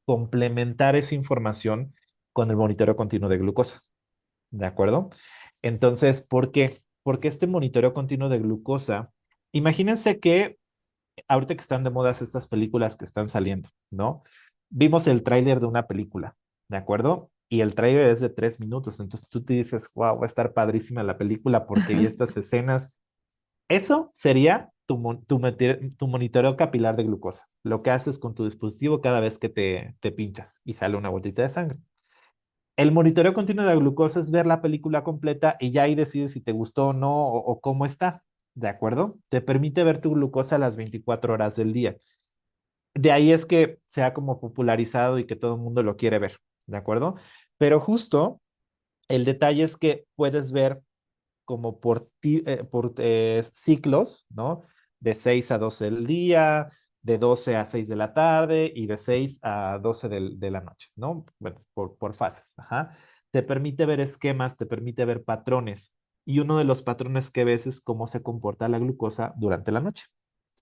B: complementar esa información con el monitoreo continuo de glucosa, ¿de acuerdo? Entonces, ¿por qué? Porque este monitoreo continuo de glucosa, imagínense que ahorita que están de modas estas películas que están saliendo, ¿no? Vimos el tráiler de una película, ¿de acuerdo? Y el tráiler es de 3 minutos, entonces tú te dices, wow, va a estar padrísima la película porque vi
A: ajá,
B: estas escenas. Eso sería tu monitoreo capilar de glucosa, lo que haces con tu dispositivo cada vez que te pinchas y sale una gotita de sangre. El monitoreo continuo de glucosa es ver la película completa y ya ahí decides si te gustó o no o cómo está, ¿de acuerdo? Te permite ver tu glucosa a las 24 horas del día. De ahí es que se ha como popularizado y que todo el mundo lo quiere ver, ¿de acuerdo? Pero justo el detalle es que puedes ver como por ciclos, ¿no? De 6 a 12 del día, de 12 a 6 de la tarde y de 6 a 12 de la noche, ¿no? Bueno, por fases, ajá. Te permite ver esquemas, te permite ver patrones. Y uno de los patrones que ves es cómo se comporta la glucosa durante la noche.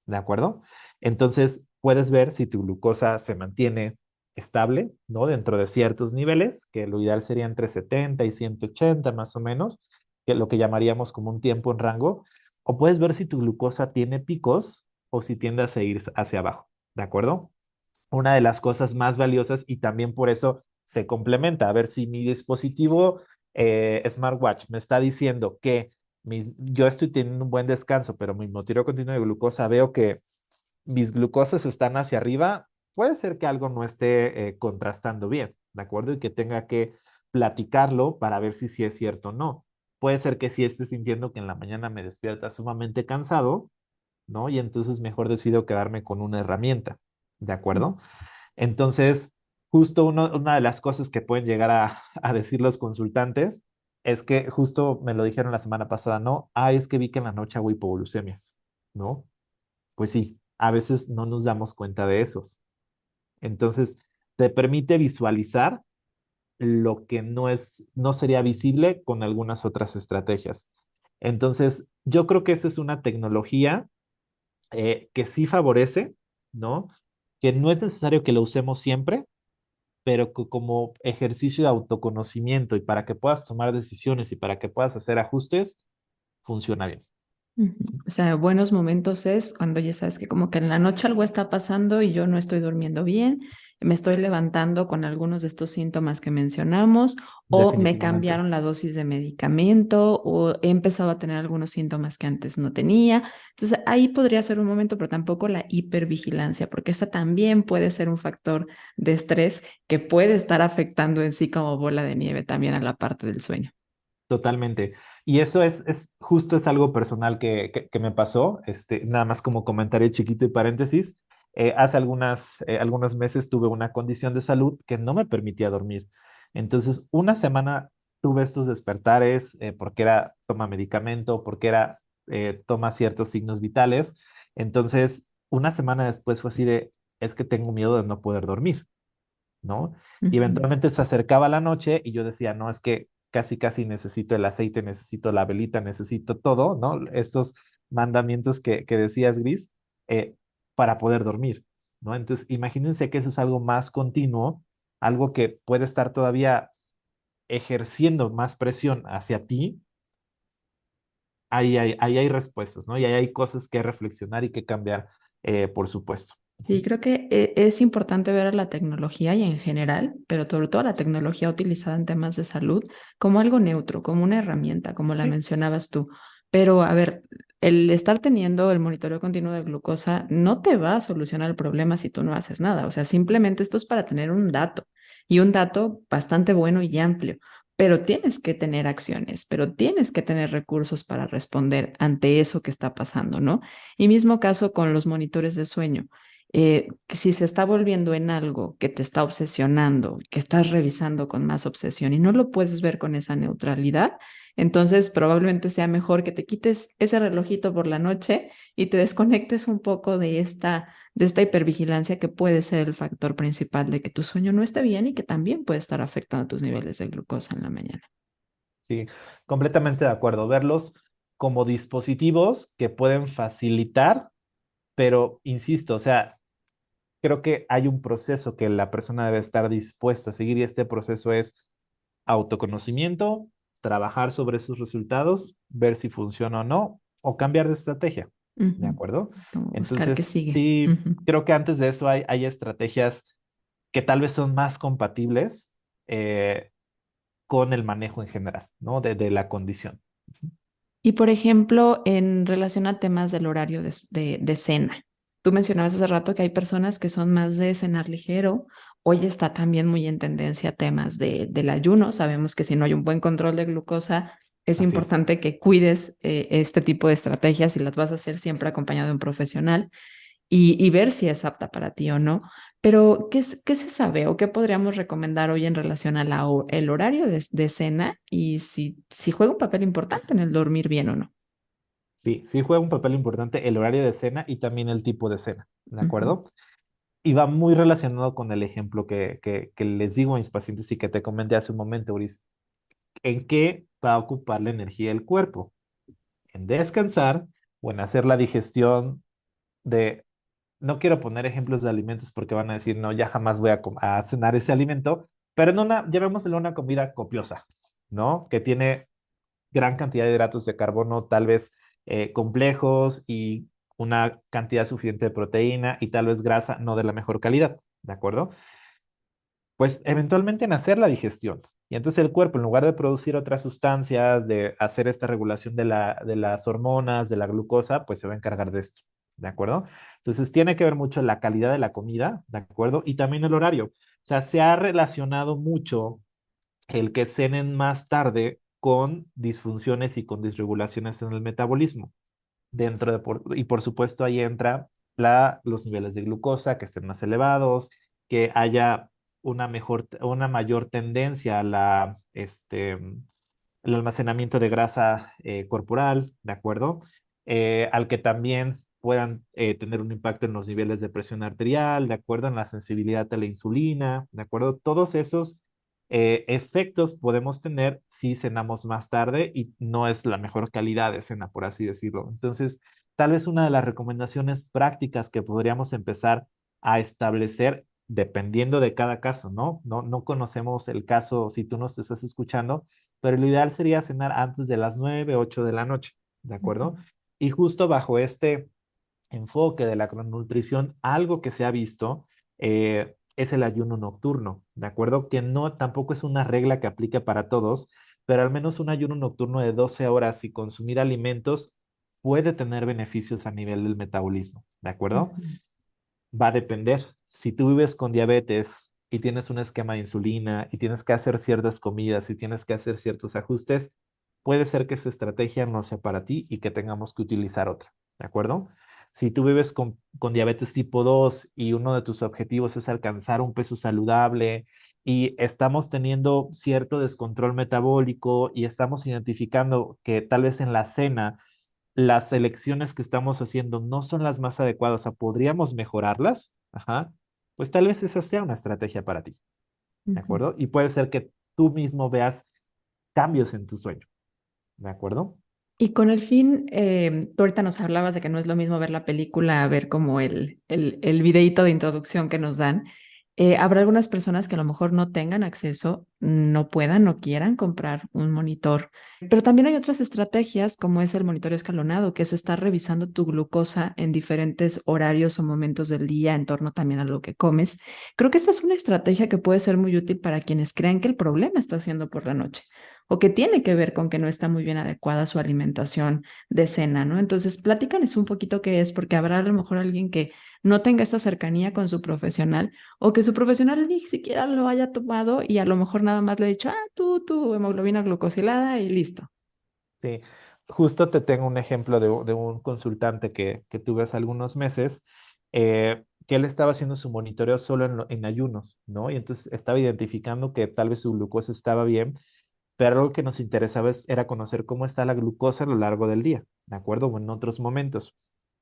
B: ¿De acuerdo? Entonces, puedes ver si tu glucosa se mantiene estable, ¿no? Dentro de ciertos niveles, que lo ideal sería entre 70 y 180 más o menos, que es lo que llamaríamos como un tiempo en rango, o puedes ver si tu glucosa tiene picos o si tiende a seguir hacia abajo, ¿de acuerdo? Una de las cosas más valiosas y también por eso se complementa. A ver si mi dispositivo smartwatch me está diciendo que yo estoy teniendo un buen descanso, pero mi monitoreo continuo de glucosa veo que mis glucosas están hacia arriba, puede ser que algo no esté contrastando bien, ¿de acuerdo? Y que tenga que platicarlo para ver si sí es cierto o no. Puede ser que sí esté sintiendo que en la mañana me despierta sumamente cansado, ¿no? Y entonces mejor decido quedarme con una herramienta, ¿de acuerdo? Entonces, justo una de las cosas que pueden llegar a decir los consultantes es que justo me lo dijeron la semana pasada, ¿no? Ah, es que vi que en la noche hago hipoglucemias, ¿no? Pues sí, a veces no nos damos cuenta de esos. Entonces, te permite visualizar lo que no sería visible con algunas otras estrategias. Entonces, yo creo que esa es una tecnología que sí favorece, ¿no? Que no es necesario que lo usemos siempre, pero como ejercicio de autoconocimiento y para que puedas tomar decisiones y para que puedas hacer ajustes, funciona bien.
A: Ujú. O sea, buenos momentos es cuando ya sabes que como que en la noche algo está pasando y yo no estoy durmiendo bien, me estoy levantando con algunos de estos síntomas que mencionamos, o me
B: Definitivamente.
A: cambiaron la dosis de medicamento, o he empezado a tener algunos síntomas que antes no tenía. Entonces, ahí podría ser un momento, pero tampoco la hipervigilancia, porque esta también puede ser un factor de estrés que puede estar afectando en sí como bola de nieve también a la parte del sueño.
B: Totalmente. Y eso justo es algo personal que me pasó, nada más como comentario chiquito y paréntesis. Hace algunos meses tuve una condición de salud que no me permitía dormir. Entonces, una semana tuve estos despertares porque era toma medicamento, porque era toma ciertos signos vitales. Entonces, una semana después fue así de, es que tengo miedo de no poder dormir, ¿no? Y
A: Ujú.
B: eventualmente se acercaba la noche y yo decía, no, es que casi necesito el aceite, necesito la velita, necesito todo, ¿no? Estos mandamientos que decías, Gris, eh, para poder dormir, ¿no? Entonces, imagínense que eso es algo más continuo, algo que puede estar todavía ejerciendo más presión hacia ti. Ahí hay respuestas, ¿no? Y ahí hay cosas que reflexionar y que cambiar, por supuesto.
A: Sí, creo que es importante ver a la tecnología y en general, pero sobre todo a la tecnología utilizada en temas de salud, como algo neutro, como una herramienta, como la
B: Sí,
A: mencionabas tú. Pero, a ver, el estar teniendo el monitoreo continuo de glucosa no te va a solucionar el problema si tú no haces nada. O sea, simplemente esto es para tener un dato y un dato bastante bueno y amplio. Pero tienes que tener acciones, pero tienes que tener recursos para responder ante eso que está pasando, ¿no? Y mismo caso con los monitores de sueño, que si se está volviendo en algo que te está obsesionando, que estás revisando con más obsesión y no lo puedes ver con esa neutralidad, entonces probablemente sea mejor que te quites ese relojito por la noche y te desconectes un poco de esta hipervigilancia que puede ser el factor principal de que tu sueño no esté bien y que también puede estar afectando tus niveles de glucosa en la mañana.
B: sí, completamente de acuerdo. Verlos como dispositivos que pueden facilitar, pero insisto, o sea, creo que hay un proceso que la persona debe estar dispuesta a seguir y este proceso es autoconocimiento, trabajar sobre sus resultados, ver si funciona o no, o cambiar de estrategia. ¿De
A: Ujú.
B: acuerdo?
A: Como buscar qué
B: Entonces,
A: sigue.
B: sí,
A: Ujú.
B: creo que antes de eso hay estrategias que tal vez son más compatibles con el manejo en general, ¿no? De la condición.
A: Y por ejemplo, en relación a temas del horario de cena, tú mencionabas hace rato que hay personas que son más de cenar ligero. Hoy está también muy en tendencia temas del ayuno. Sabemos que si no hay un buen control de glucosa, es
B: Así es.
A: importante que cuides este tipo de estrategias y las vas a hacer siempre acompañado de un profesional y ver si es apta para ti o no. Pero, ¿qué se sabe o qué podríamos recomendar hoy en relación a el horario de cena y si juega un papel importante en el dormir bien o no?
B: Sí, sí juega un papel importante el horario de cena y también el tipo de cena, ¿de
A: Ujú.
B: acuerdo? Y va muy relacionado con el ejemplo que les digo a mis pacientes y que te comenté hace un momento, Uris. ¿En qué va a ocupar la energía del cuerpo? ¿En descansar o en hacer la digestión de... No quiero poner ejemplos de alimentos porque van a decir, no, ya jamás voy a cenar ese alimento, pero en llamémosle una comida copiosa, ¿no? Que tiene gran cantidad de hidratos de carbono, tal vez complejos y una cantidad suficiente de proteína y tal vez grasa no de la mejor calidad, ¿de acuerdo? Pues eventualmente en hacer la digestión. Y entonces el cuerpo, en lugar de producir otras sustancias, de hacer esta regulación de las hormonas, de la glucosa, pues se va a encargar de esto, ¿de acuerdo? Entonces tiene que ver mucho la calidad de la comida, ¿de acuerdo? Y también el horario. O sea, se ha relacionado mucho el que cenen más tarde con disfunciones y con disregulaciones en el metabolismo. Y por supuesto ahí entra los niveles de glucosa que estén más elevados, que haya una mayor tendencia a el almacenamiento de grasa corporal, ¿de acuerdo? Al que también puedan tener un impacto en los niveles de presión arterial, ¿de acuerdo? En la sensibilidad a la insulina, ¿de acuerdo? Todos esos efectos podemos tener si cenamos más tarde y no es la mejor calidad de cena, por así decirlo. Entonces, tal vez una de las recomendaciones prácticas que podríamos empezar a establecer dependiendo de cada caso, ¿no? No conocemos el caso si tú nos estás escuchando, pero lo ideal sería cenar antes de las 9, 8 de la noche, ¿de acuerdo? Y justo bajo este enfoque de la crononutrición, algo que se ha visto es el ayuno nocturno, ¿de acuerdo? Que no, tampoco es una regla que aplique para todos, pero al menos un ayuno nocturno de 12 horas y consumir alimentos puede tener beneficios a nivel del metabolismo, ¿de acuerdo?
A: Ujú.
B: Va a depender. Si tú vives con diabetes y tienes un esquema de insulina y tienes que hacer ciertas comidas y tienes que hacer ciertos ajustes, puede ser que esa estrategia no sea para ti y que tengamos que utilizar otra, ¿de acuerdo? Si tú vives con diabetes tipo 2 y uno de tus objetivos es alcanzar un peso saludable y estamos teniendo cierto descontrol metabólico y estamos identificando que tal vez en la cena las elecciones que estamos haciendo no son las más adecuadas, o sea, podríamos mejorarlas, ajá, pues tal vez esa sea una estrategia para ti, ¿de
A: Ujú.
B: acuerdo? Y puede ser que tú mismo veas cambios en tu sueño, ¿de acuerdo?
A: Y con el fin, tú ahorita nos hablabas de que no es lo mismo ver la película a ver como el videíto de introducción que nos dan. Habrá algunas personas que a lo mejor no tengan acceso, no puedan, no quieran comprar un monitor, pero también hay otras estrategias como es el monitoreo escalonado, que es estar revisando tu glucosa en diferentes horarios o momentos del día en torno también a lo que comes. Creo que esta es una estrategia que puede ser muy útil para quienes crean que el problema está siendo por la noche o que tiene que ver con que no está muy bien adecuada su alimentación de cena, ¿no? Entonces, platícanos un poquito qué es, porque habrá a lo mejor alguien que no tenga esta cercanía con su profesional o que su profesional ni siquiera lo haya tomado y a lo mejor nada más le ha dicho, tu hemoglobina glucosilada y listo.
B: Sí, justo te tengo un ejemplo de un consultante que tuve hace algunos meses, que él estaba haciendo su monitoreo solo en ayunos, ¿no? Y entonces estaba identificando que tal vez su glucosa estaba bien, pero algo que nos interesaba era conocer cómo está la glucosa a lo largo del día, ¿de acuerdo? O en otros momentos.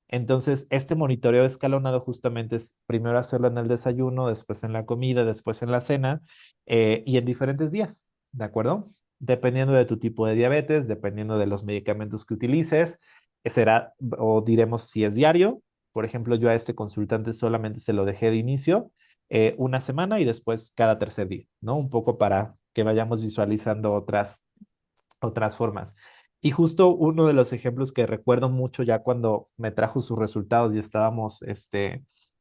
B: Entonces, este monitoreo escalonado justamente es primero hacerlo en el desayuno, después en la comida, después en la cena y en diferentes días, ¿de acuerdo? Dependiendo de tu tipo de diabetes, dependiendo de los medicamentos que utilices, será o diremos si es diario. Por ejemplo, yo a este consultante solamente se lo dejé de inicio una semana y después cada tercer día, ¿no? Un poco para que vayamos visualizando otras formas. Y justo uno de los ejemplos que recuerdo mucho ya cuando me trajo sus resultados y estábamos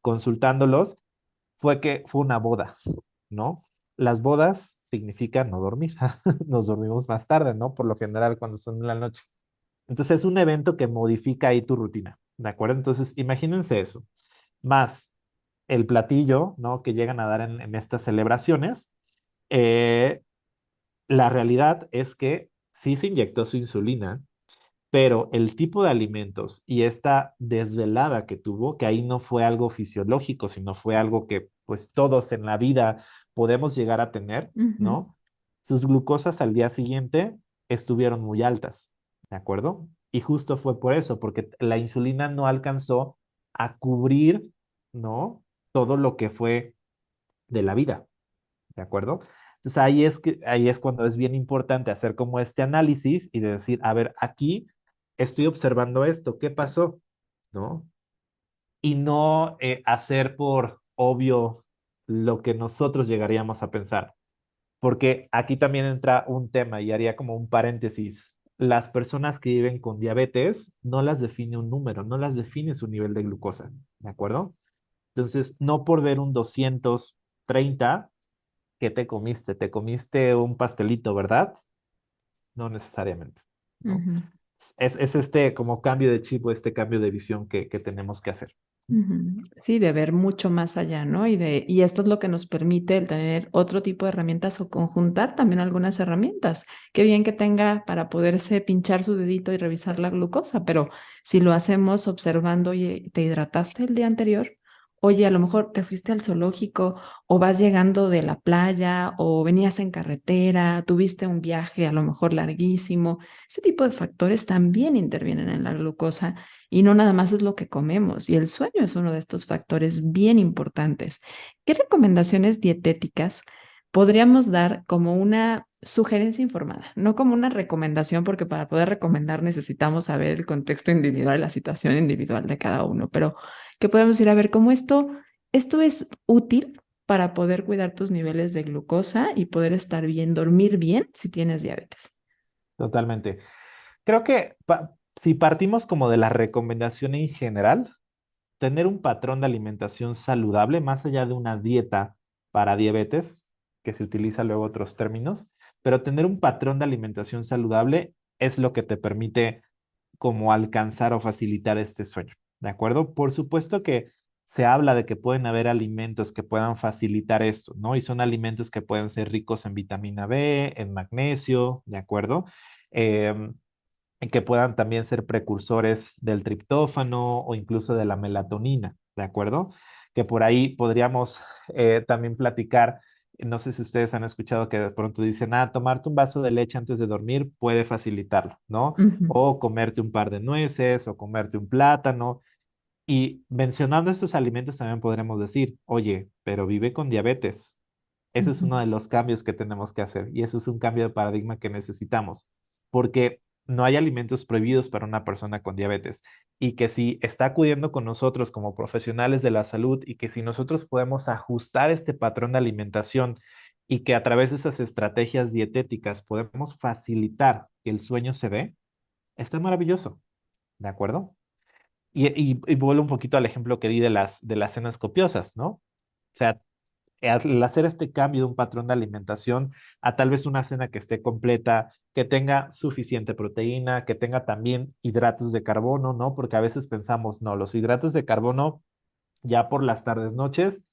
B: consultándolos fue que fue una boda, ¿no? Las bodas significan no dormir, nos dormimos más tarde, ¿no? Por lo general cuando son en la noche. Entonces es un evento que modifica ahí tu rutina, ¿de acuerdo? Entonces imagínense eso, más el platillo, ¿no? Que llegan a dar en estas celebraciones. eh, la realidad es que sí se inyectó su insulina, pero el tipo de alimentos y esta desvelada que tuvo, que ahí no fue algo fisiológico, sino fue algo que pues todos en la vida podemos llegar a tener,
A: Ujú,
B: ¿no? Sus glucosas al día siguiente estuvieron muy altas, ¿de acuerdo? Y justo fue por eso, porque la insulina no alcanzó a cubrir, ¿no? Todo lo que fue de la vida. ¿De acuerdo? Entonces ahí es cuando es bien importante hacer como este análisis y de decir, a ver, aquí estoy observando esto, ¿qué pasó? ¿No? Y no hacer por obvio lo que nosotros llegaríamos a pensar, porque aquí también entra un tema y haría como un paréntesis. Las personas que viven con diabetes no las define un número, no las define su nivel de glucosa, ¿de acuerdo? Entonces, no por ver un 230. ¿Qué te comiste? ¿Te comiste un pastelito, verdad? No necesariamente, ¿no?
A: ujú.
B: Es este como cambio de chip o este cambio de visión que tenemos que hacer.
A: Ujú. Sí, de ver mucho más allá, ¿no? Y esto es lo que nos permite el tener otro tipo de herramientas o conjuntar también algunas herramientas. Qué bien que tenga para poderse pinchar su dedito y revisar la glucosa, pero si lo hacemos observando, oye, ¿te hidrataste el día anterior? Oye, a lo mejor te fuiste al zoológico o vas llegando de la playa o venías en carretera, tuviste un viaje a lo mejor larguísimo. Ese tipo de factores también intervienen en la glucosa y no nada más es lo que comemos, y el sueño es uno de estos factores bien importantes. ¿Qué recomendaciones dietéticas podríamos dar como una sugerencia informada? No como una recomendación, porque para poder recomendar necesitamos saber el contexto individual, la situación individual de cada uno, pero que podemos ir a ver cómo esto es útil para poder cuidar tus niveles de glucosa y poder estar bien, dormir bien si tienes diabetes.
B: Totalmente. Creo que si partimos como de la recomendación en general, tener un patrón de alimentación saludable, más allá de una dieta para diabetes, que se utiliza luego otros términos, pero tener un patrón de alimentación saludable es lo que te permite como alcanzar o facilitar este sueño, ¿de acuerdo? Por supuesto que se habla de que pueden haber alimentos que puedan facilitar esto, ¿no? Y son alimentos que pueden ser ricos en vitamina B, en magnesio, ¿de acuerdo? Em, que puedan también ser precursores del triptófano o incluso de la melatonina, ¿de acuerdo? Que por ahí podríamos también platicar, no sé si ustedes han escuchado que de pronto dicen, tomarte un vaso de leche antes de dormir puede facilitarlo, ¿no?
A: Ujú,
B: O comerte un par de nueces o comerte un plátano. Y mencionando estos alimentos también podremos decir, oye, pero vive con diabetes. Ese es
A: ujú.
B: uno de los cambios que tenemos que hacer y eso es un cambio de paradigma que necesitamos, porque no hay alimentos prohibidos para una persona con diabetes y que si está acudiendo con nosotros como profesionales de la salud y que si nosotros podemos ajustar este patrón de alimentación y que a través de esas estrategias dietéticas podemos facilitar que el sueño se dé, está maravilloso, ¿de acuerdo? Y vuelvo un poquito al ejemplo que di de las cenas copiosas, ¿no? O sea, al hacer este cambio de un patrón de alimentación a tal vez una cena que esté completa, que tenga suficiente proteína, que tenga también hidratos de carbono, ¿no? Porque a veces pensamos, no, los hidratos de carbono ya por las tardes, noches,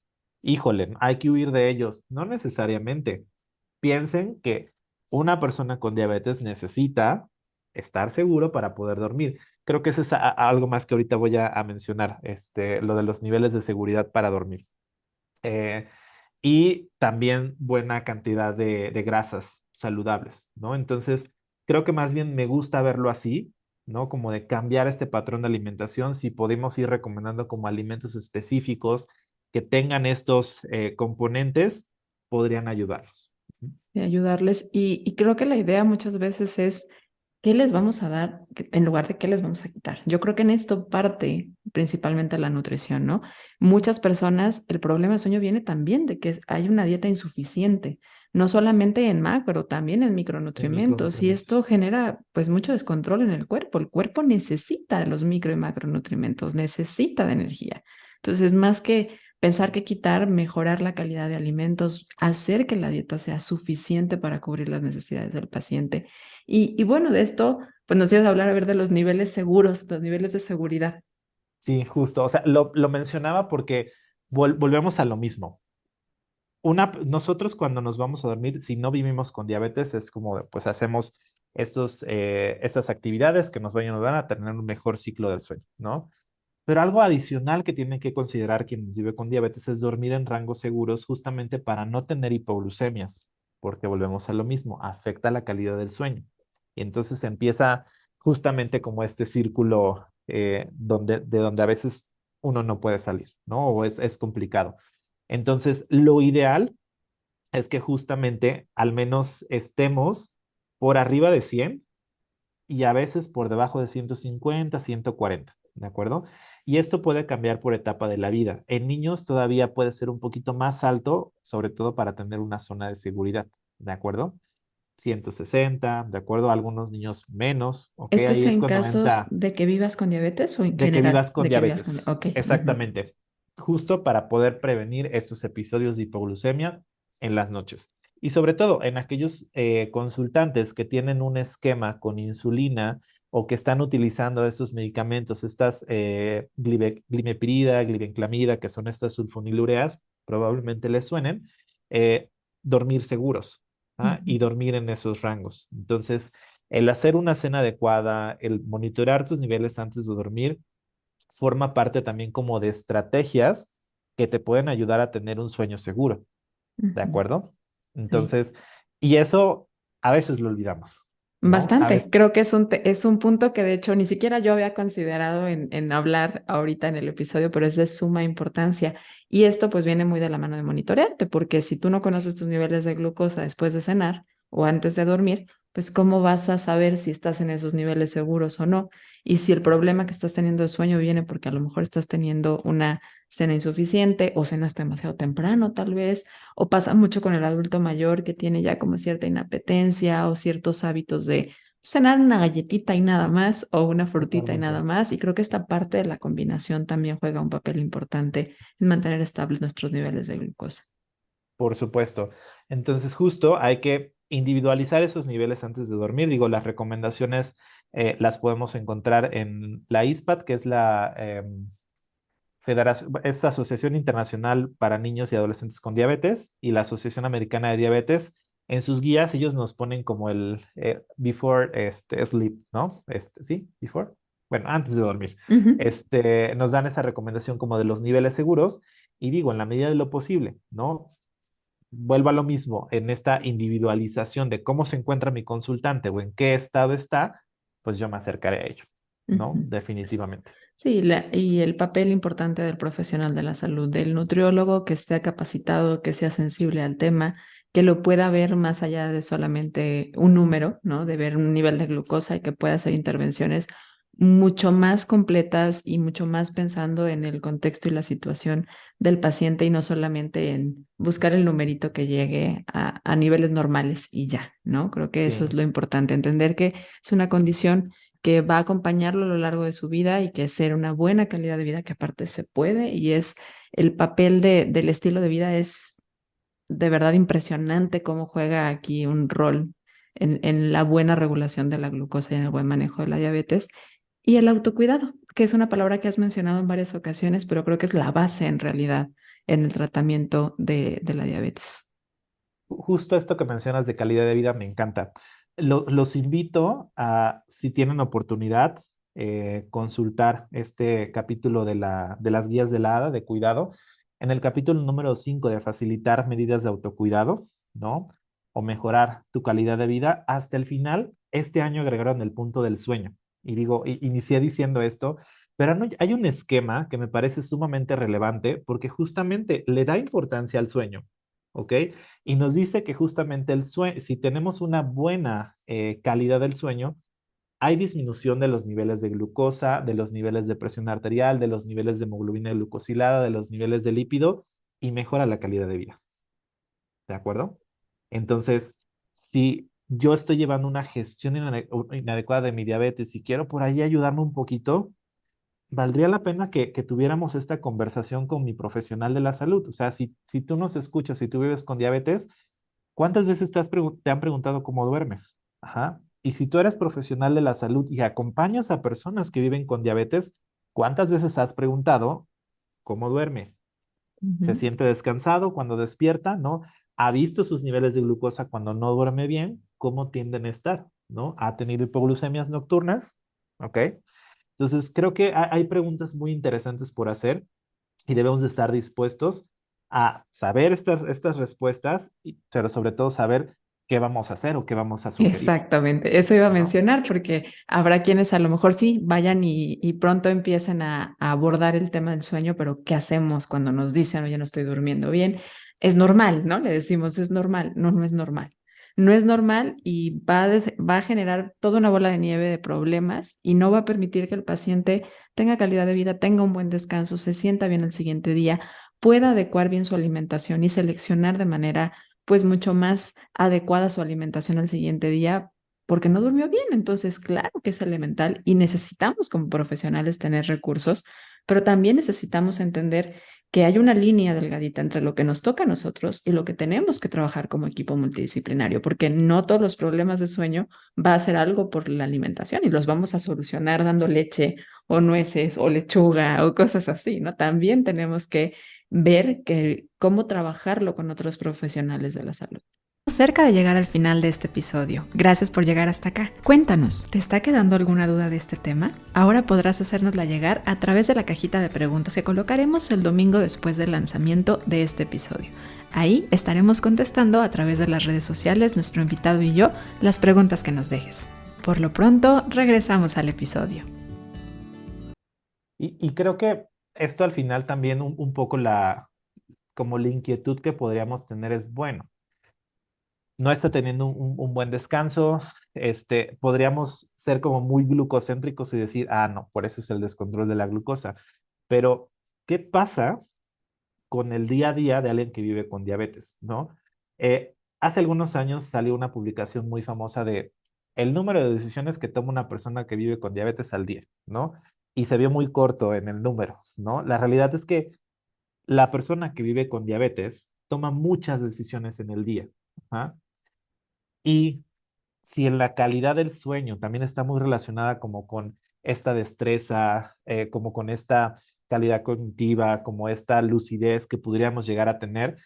B: híjole, hay que huir de ellos. No necesariamente. Piensen que una persona con diabetes necesita estar seguro para poder dormir. Creo que eso es algo más que ahorita voy a mencionar, lo de los niveles de seguridad para dormir. Eh, y también buena cantidad de grasas saludables, ¿no? Entonces, creo que más bien me gusta verlo así, ¿no? Como de cambiar este patrón de alimentación, si podemos ir recomendando como alimentos específicos que tengan estos componentes, podrían ayudarlos. Ujú.
A: Y ayudarles. Y creo que la idea muchas veces es qué les vamos a dar en lugar de qué les vamos a quitar. Yo creo que en esto parte principalmente la nutrición, ¿no? Muchas personas, el problema de sueño viene también de que hay una dieta insuficiente, no solamente en macro, también en
B: En
A: micronutrimentos. Y esto
B: micronutrientes.
A: genera pues mucho descontrol en el cuerpo. El cuerpo necesita los micro y macronutrimentos, necesita de energía. Entonces, más que pensar que quitar, mejorar la calidad de alimentos, hacer que la dieta sea suficiente para cubrir las necesidades del paciente. Y bueno, de esto, pues nos ibas a hablar a ver de los niveles seguros, los niveles de seguridad.
B: Sí, justo. O sea, lo mencionaba porque volvemos a lo mismo. Nosotros cuando nos vamos a dormir, si no vivimos con diabetes, es como, pues hacemos estas actividades que nos van a ayudar a tener un mejor ciclo del sueño, ¿no? Pero algo adicional que tienen que considerar quienes viven con diabetes es dormir en rangos seguros justamente para no tener hipoglucemias, porque volvemos a lo mismo, afecta la calidad del sueño. Y entonces empieza justamente como este círculo de donde a veces uno no puede salir, ¿no? O es complicado. Entonces, lo ideal es que justamente al menos estemos por arriba de 100 y a veces por debajo de 150, 140, ¿de acuerdo? Y esto puede cambiar por etapa de la vida. En niños todavía puede ser un poquito más alto, sobre todo para tener una zona de seguridad, ¿de acuerdo? 160, ¿de acuerdo? Algunos niños menos, ¿ok?
A: ¿Esto es
B: Ahí es
A: en
B: cuando
A: casos
B: entra
A: de que vivas con diabetes o en
B: de que
A: general
B: vivas con
A: de que vivas con
B: diabetes.
A: diabetes? Ok. Ujú,
B: Exactamente. Justo para poder prevenir estos episodios de hipoglucemia en las noches. Y sobre todo en aquellos consultantes que tienen un esquema con insulina o que están utilizando estos medicamentos, estas glimepirida, glibenclamida, que son estas sulfonilureas, probablemente les suenen, eh, dormir seguros,
A: ujú,
B: y dormir en esos rangos. Entonces, el hacer una cena adecuada, el monitorear tus niveles antes de dormir, forma parte también como de estrategias que te pueden ayudar a tener un sueño seguro, ¿de
A: ujú.
B: acuerdo?
A: Sí.
B: Entonces, y eso a veces lo olvidamos, ¿no? A
A: Bastante.
B: veces,
A: Creo que es un punto que de hecho ni siquiera yo había considerado en hablar ahorita en el episodio, pero es de suma importancia. Y esto pues viene muy de la mano de monitorearte, porque si tú no conoces tus niveles de glucosa después de cenar o antes de dormir, pues cómo vas a saber si estás en esos niveles seguros o no. Y si el problema que estás teniendo de sueño viene porque a lo mejor estás teniendo una cena insuficiente o cenas demasiado temprano tal vez, o pasa mucho con el adulto mayor que tiene ya como cierta inapetencia o ciertos hábitos de cenar una galletita y nada más o una frutita y nada
B: Totalmente.
A: más. Y creo que esta parte de la combinación también juega un papel importante en mantener estables nuestros niveles de glucosa.
B: Por supuesto. Entonces, justo hay que individualizar esos niveles antes de dormir. Digo, las recomendaciones las podemos encontrar en la ISPAD, que es la Federación, es Asociación Internacional para Niños y Adolescentes con Diabetes, y la Asociación Americana de Diabetes. En sus guías ellos nos ponen como el before sleep, ¿no? Sí, before. Bueno, antes de dormir.
A: Ujú,
B: Nos dan esa recomendación como de los niveles seguros, y digo, en la medida de lo posible, ¿no? Vuelvo a lo mismo, en esta individualización de cómo se encuentra mi consultante o en qué estado está, pues yo me acercaré a ello, ¿no?
A: ujú.
B: Definitivamente.
A: Sí, y el papel importante del profesional de la salud, del nutriólogo que esté capacitado, que sea sensible al tema, que lo pueda ver más allá de solamente un número, ¿no? De ver un nivel de glucosa y que pueda hacer intervenciones mucho más completas y mucho más pensando en el contexto y la situación del paciente y no solamente en buscar el numerito que llegue a niveles normales y ya, ¿no? Creo que eso es
B: Sí,
A: lo importante, entender que es una condición que va a acompañarlo a lo largo de su vida y que ser una buena calidad de vida, que aparte se puede, y es el papel del estilo de vida es de verdad impresionante cómo juega aquí un rol en la buena regulación de la glucosa y en el buen manejo de la diabetes. Y el autocuidado, que es una palabra que has mencionado en varias ocasiones, pero creo que es la base en realidad en el tratamiento de la diabetes.
B: justo esto que mencionas de calidad de vida me encanta. Los invito a, si tienen oportunidad, consultar este capítulo de las guías de la HADA de cuidado. En el capítulo número 5 de facilitar medidas de autocuidado, ¿no? O mejorar tu calidad de vida. Hasta el final, este año agregaron el punto del sueño. Y digo, inicié diciendo esto, pero hay un esquema que me parece sumamente relevante porque justamente le da importancia al sueño, ¿ok? Y nos dice que justamente el sueño, si tenemos una buena calidad del sueño, hay disminución de los niveles de glucosa, de los niveles de presión arterial, de los niveles de hemoglobina glucosilada, de los niveles de lípido, y mejora la calidad de vida. ¿De acuerdo? Entonces, si yo estoy llevando una gestión inadecuada de mi diabetes y quiero por ahí ayudarme un poquito, valdría la pena que tuviéramos esta conversación con mi profesional de la salud. O sea, si tú nos escuchas, si tú vives con diabetes, ¿cuántas veces te han preguntado cómo duermes? Ajá. Y si tú eres profesional de la salud y acompañas a personas que viven con diabetes, ¿cuántas veces has preguntado cómo duerme? ¿Se
A: Ujú.
B: siente descansado cuando despierta? ¿No? ¿Ha visto sus niveles de glucosa cuando no duerme bien? ¿Cómo tienden a estar? ¿No? ¿Ha tenido hipoglucemias nocturnas? ¿Ok? Entonces, creo que hay preguntas muy interesantes por hacer y debemos de estar dispuestos a saber estas respuestas, pero sobre todo saber qué vamos a hacer o qué vamos a sugerir,
A: Exactamente, eso iba a
B: ¿no?
A: mencionar porque habrá quienes a lo mejor sí vayan y pronto empiecen a abordar el tema del sueño, pero ¿qué hacemos cuando nos dicen, oye, no estoy durmiendo bien? Es normal, ¿no? Le decimos, es normal. No, no es normal. No es normal y va a generar toda una bola de nieve de problemas y no va a permitir que el paciente tenga calidad de vida, tenga un buen descanso, se sienta bien el siguiente día, pueda adecuar bien su alimentación y seleccionar de manera pues mucho más adecuada su alimentación al siguiente día porque no durmió bien. Entonces, claro que es elemental y necesitamos como profesionales tener recursos, pero también necesitamos entender que hay una línea delgadita entre lo que nos toca a nosotros y lo que tenemos que trabajar como equipo multidisciplinario, porque no todos los problemas de sueño va a ser algo por la alimentación y los vamos a solucionar dando leche o nueces o lechuga o cosas así, ¿no? También tenemos que ver que, cómo trabajarlo con otros profesionales de la salud. Cerca de llegar al final de este episodio. Gracias por llegar hasta acá. Cuéntanos, ¿te está quedando alguna duda de este tema? Ahora podrás hacérnosla llegar a través de la cajita de preguntas que colocaremos el domingo después del lanzamiento de este episodio. Ahí estaremos contestando a través de las redes sociales, nuestro invitado y yo, las preguntas que nos dejes. Por lo pronto, regresamos al episodio.
B: Y creo que esto al final también un poco como la inquietud que podríamos tener es, bueno, no está teniendo un buen descanso, podríamos ser como muy glucocéntricos y decir, ah, no, por eso es el descontrol de la glucosa. Pero, ¿qué pasa con el día a día de alguien que vive con diabetes, ¿no? Hace algunos años salió una publicación muy famosa de el número de decisiones que toma una persona que vive con diabetes al día, ¿no? Y se vio muy corto en el número, ¿no? La realidad es que la persona que vive con diabetes toma muchas decisiones en el día. ¿Ah? Y si en la calidad del sueño también está muy relacionada como con esta destreza, como con esta calidad cognitiva, como esta lucidez que podríamos llegar a tener,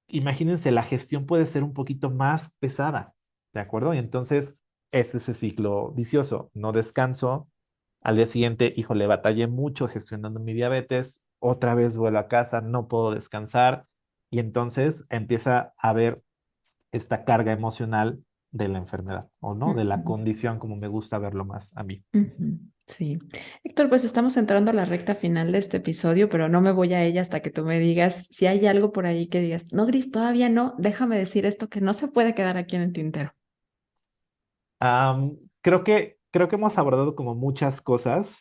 B: imagínense, la gestión puede ser un poquito más pesada, ¿de acuerdo? Y entonces es ese ciclo vicioso, no descanso, al día siguiente, híjole, batallé mucho gestionando mi diabetes, otra vez vuelvo a casa, no puedo descansar, y entonces empieza a haber esta carga emocional de la enfermedad, o no, de la
A: Ujú,
B: condición, como me gusta verlo más a mí.
A: ujú, sí. Héctor, pues estamos entrando a la recta final de este episodio, pero no me voy a ella hasta que tú me digas si hay algo por ahí que digas, no, Gris, todavía no, déjame decir esto que no se puede quedar aquí en el tintero.
B: Creo que hemos abordado como muchas cosas,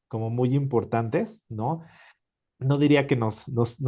B: como muy importantes, ¿no? No diría que nos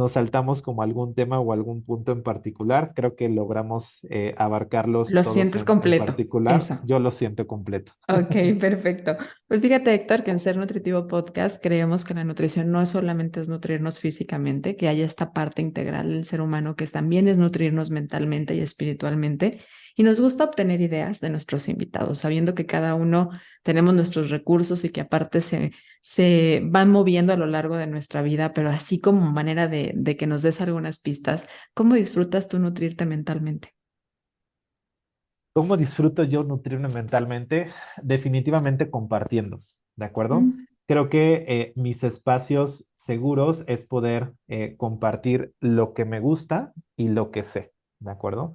B: saltamos como algún tema o algún punto en particular. Creo que logramos abarcarlos
A: Lo
B: todos
A: sientes
B: en
A: completo,
B: particular.
A: eso.
B: Yo lo siento completo.
A: Ok, perfecto. Pues fíjate, Héctor, que en Ser Nutritivo Podcast creemos que la nutrición no es solamente es nutrirnos físicamente, que hay esta parte integral del ser humano que también es nutrirnos mentalmente y espiritualmente. Y nos gusta obtener ideas de nuestros invitados, sabiendo que cada uno tenemos nuestros recursos y que aparte se van moviendo a lo largo de nuestra vida, pero así como manera de que nos des algunas pistas, ¿cómo disfrutas tú nutrirte mentalmente?
B: ¿Cómo disfruto yo nutrirme mentalmente? Definitivamente compartiendo, ¿de acuerdo?
A: Mm.
B: Creo que mis espacios seguros es poder compartir lo que me gusta y lo que sé, ¿de acuerdo?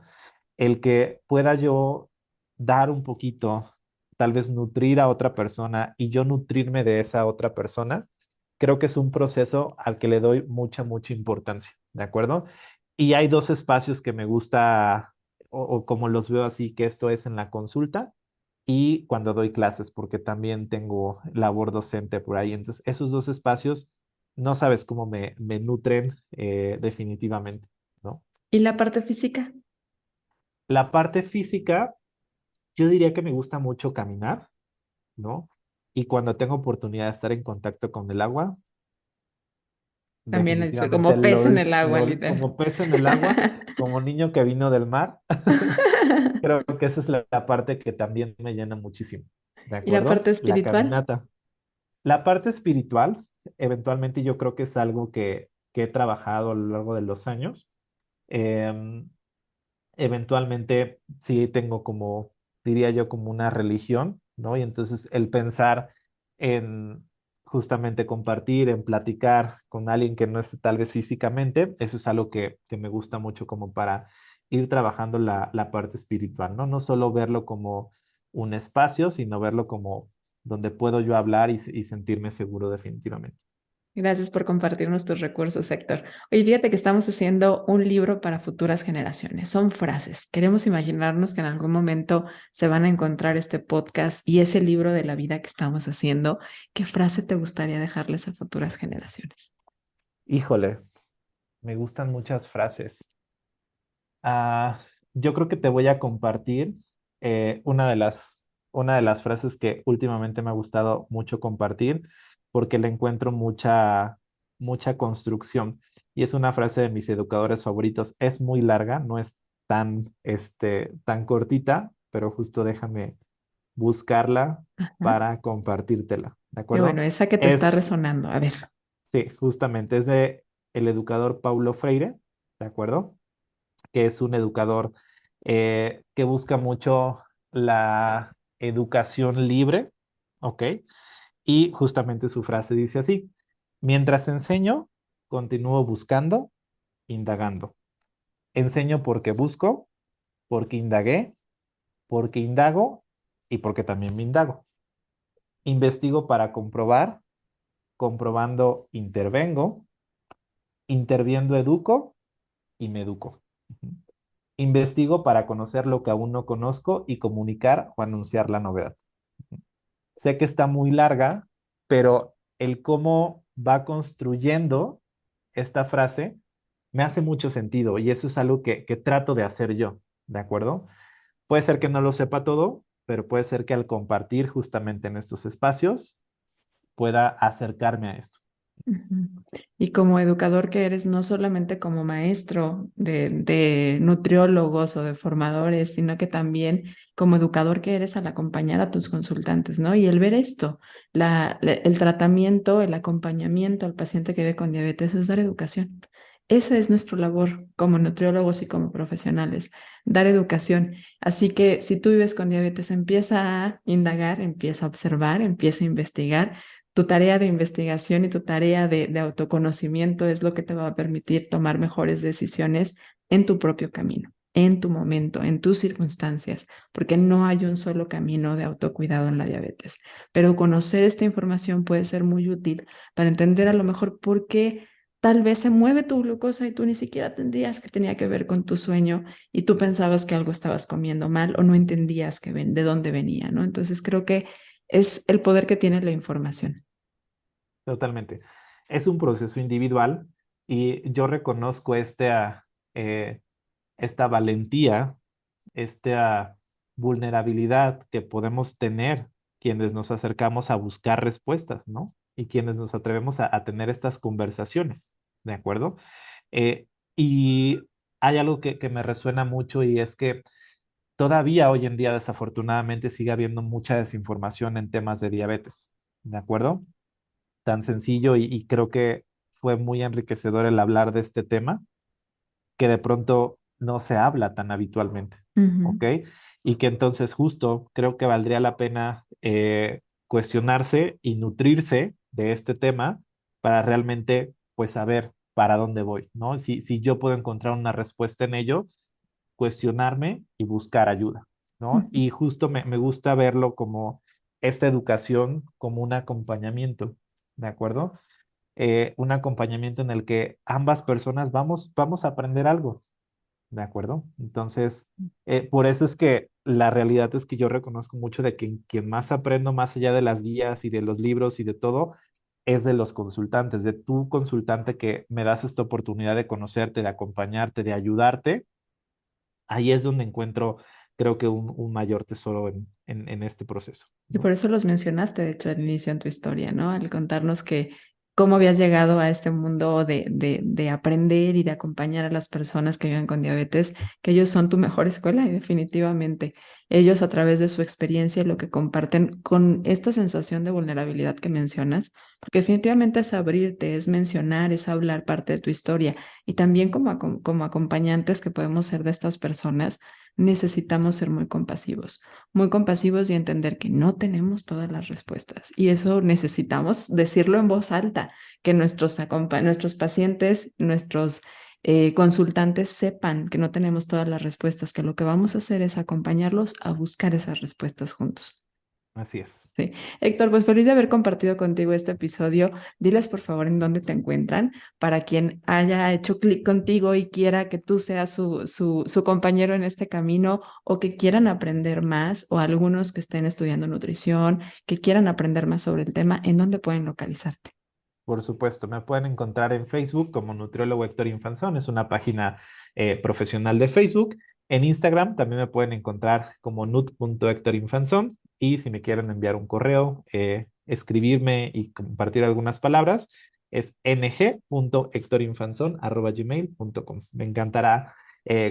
B: El que pueda yo dar un poquito, tal vez nutrir a otra persona y yo nutrirme de esa otra persona, creo que es un proceso al que le doy mucha importancia, ¿de acuerdo? Y hay dos espacios que me gusta o como los veo así, que esto es en la consulta y cuando doy clases, porque también tengo labor docente por ahí. Entonces, esos dos espacios, no sabes cómo me nutren definitivamente, ¿no?
A: ¿Y la parte física?
B: La parte física, yo diría que me gusta mucho caminar, ¿no? Y cuando tengo oportunidad de estar en contacto con el agua,
A: También es
B: definitivamente
A: como pez en el agua, literal.
B: como pez en el agua, como niño que vino del mar, creo que esa es la parte que también me llena muchísimo, ¿de
A: ¿Y la
B: acuerdo?
A: parte
B: La
A: espiritual?
B: caminata. La parte espiritual, eventualmente yo creo que es algo que he trabajado a lo largo de los años. Em, Eventualmente sí tengo como, diría yo, como una religión, ¿no? Y entonces el pensar en justamente compartir, en platicar con alguien que no esté tal vez físicamente, eso es algo que me gusta mucho como para ir trabajando la parte espiritual, ¿no? No solo verlo como un espacio, sino verlo como donde puedo yo hablar y sentirme seguro definitivamente.
A: Gracias por compartirnos tus recursos, Héctor. Oye, fíjate que estamos haciendo un libro para futuras generaciones. Son frases. Queremos imaginarnos que en algún momento se van a encontrar este podcast y ese libro de la vida que estamos haciendo. ¿Qué frase te gustaría dejarles a futuras generaciones?
B: Híjole, me gustan muchas frases. Ah, yo creo que te voy a compartir una de las frases que últimamente me ha gustado mucho compartir porque le encuentro mucha construcción. Y es una frase de mis educadores favoritos. Es muy larga, no es tan cortita, pero justo déjame buscarla
A: Ajá.
B: para compartírtela. ¿De
A: Y
B: acuerdo?
A: bueno, esa que te está
B: Es,
A: resonando. A ver.
B: sí, justamente es de el educador Paulo Freire, ¿de acuerdo? Que es un educador que busca mucho la educación libre, ¿ok? Y justamente su frase dice así, mientras enseño, continúo buscando, indagando. Enseño porque busco, porque indagué, porque indago y porque también me indago. Investigo para comprobar, comprobando intervengo, interviendo educo y me educo. Ujú. Investigo para conocer lo que aún no conozco y comunicar o anunciar la novedad. Sé que está muy larga, pero el cómo va construyendo esta frase me hace mucho sentido y eso es algo que trato de hacer yo, ¿de acuerdo? Puede ser que no lo sepa todo, pero puede ser que al compartir justamente en estos espacios pueda acercarme a esto.
A: Ujú. Y como educador que eres, no solamente como maestro de nutriólogos o de formadores, sino que también como educador que eres al acompañar a tus consultantes, ¿no? Y el ver esto, el tratamiento, el acompañamiento al paciente que vive con diabetes es dar educación. Esa es nuestra labor como nutriólogos y como profesionales, dar educación. Así que si tú vives con diabetes, empieza a indagar, empieza a observar, empieza a investigar. Tu tarea de investigación y tu tarea de autoconocimiento es lo que te va a permitir tomar mejores decisiones en tu propio camino, en tu momento, en tus circunstancias, porque no hay un solo camino de autocuidado en la diabetes. Pero conocer esta información puede ser muy útil para entender a lo mejor por qué tal vez se mueve tu glucosa y tú ni siquiera tendrías que tenía que ver con tu sueño y tú pensabas que algo estabas comiendo mal o no entendías de dónde venía, ¿no? Entonces creo que es el poder que tiene la información.
B: Totalmente. Es un proceso individual y yo reconozco eh, esta valentía, esta vulnerabilidad que podemos tener quienes nos acercamos a buscar respuestas, ¿no? Y quienes nos atrevemos a tener estas conversaciones, ¿de acuerdo? Eh, y hay algo que me resuena mucho y es que todavía hoy en día, desafortunadamente, sigue habiendo mucha desinformación en temas de diabetes, ¿de acuerdo? Tan sencillo y creo que fue muy enriquecedor el hablar de este tema que de pronto no se habla tan habitualmente,
A: Ujú,
B: ¿ok? Y que entonces justo creo que valdría la pena cuestionarse y nutrirse de este tema para realmente pues saber para dónde voy, ¿no? Si yo puedo encontrar una respuesta en ello, cuestionarme y buscar ayuda, ¿no?
A: ujú.
B: Y justo me gusta verlo como esta educación como un acompañamiento, ¿de acuerdo? Un acompañamiento en el que ambas personas vamos a aprender algo, ¿de acuerdo? Entonces, por eso es que la realidad es que yo reconozco mucho de que quien más aprendo, más allá de las guías y de los libros y de todo, es de los consultantes, de tu consultante que me das esta oportunidad de conocerte, de acompañarte, de ayudarte. Ahí es donde encuentro, creo que un mayor tesoro en este proceso,
A: Y por
B: ¿no?
A: eso los mencionaste, de hecho, al inicio en tu historia, ¿no? Al contarnos que cómo habías llegado a este mundo de aprender y de acompañar a las personas que viven con diabetes, que ellos son tu mejor escuela y definitivamente ellos a través de su experiencia y lo que comparten con esta sensación de vulnerabilidad que mencionas, porque definitivamente es abrirte, es mencionar, es hablar parte de tu historia y también como acompañantes que podemos ser de estas personas, necesitamos ser muy compasivos y entender que no tenemos todas las respuestas. Y eso necesitamos decirlo en voz alta, que nuestros pacientes, nuestros consultantes sepan que no tenemos todas las respuestas, que lo que vamos a hacer es acompañarlos a buscar esas respuestas juntos.
B: Así es.
A: Sí. Héctor, pues feliz de haber compartido contigo este episodio. Diles por favor en dónde te encuentran para quien haya hecho clic contigo y quiera que tú seas su compañero en este camino o que quieran aprender más o algunos que estén estudiando nutrición, que quieran aprender más sobre el tema, en dónde pueden localizarte.
B: Por supuesto, me pueden encontrar en Facebook como Nutriólogo Héctor Infanzón, es una página profesional de Facebook. En Instagram también me pueden encontrar como nut.héctorinfanzón y si me quieren enviar un correo, escribirme y compartir algunas palabras, es ng.hectorinfanzon@gmail.com. Me encantará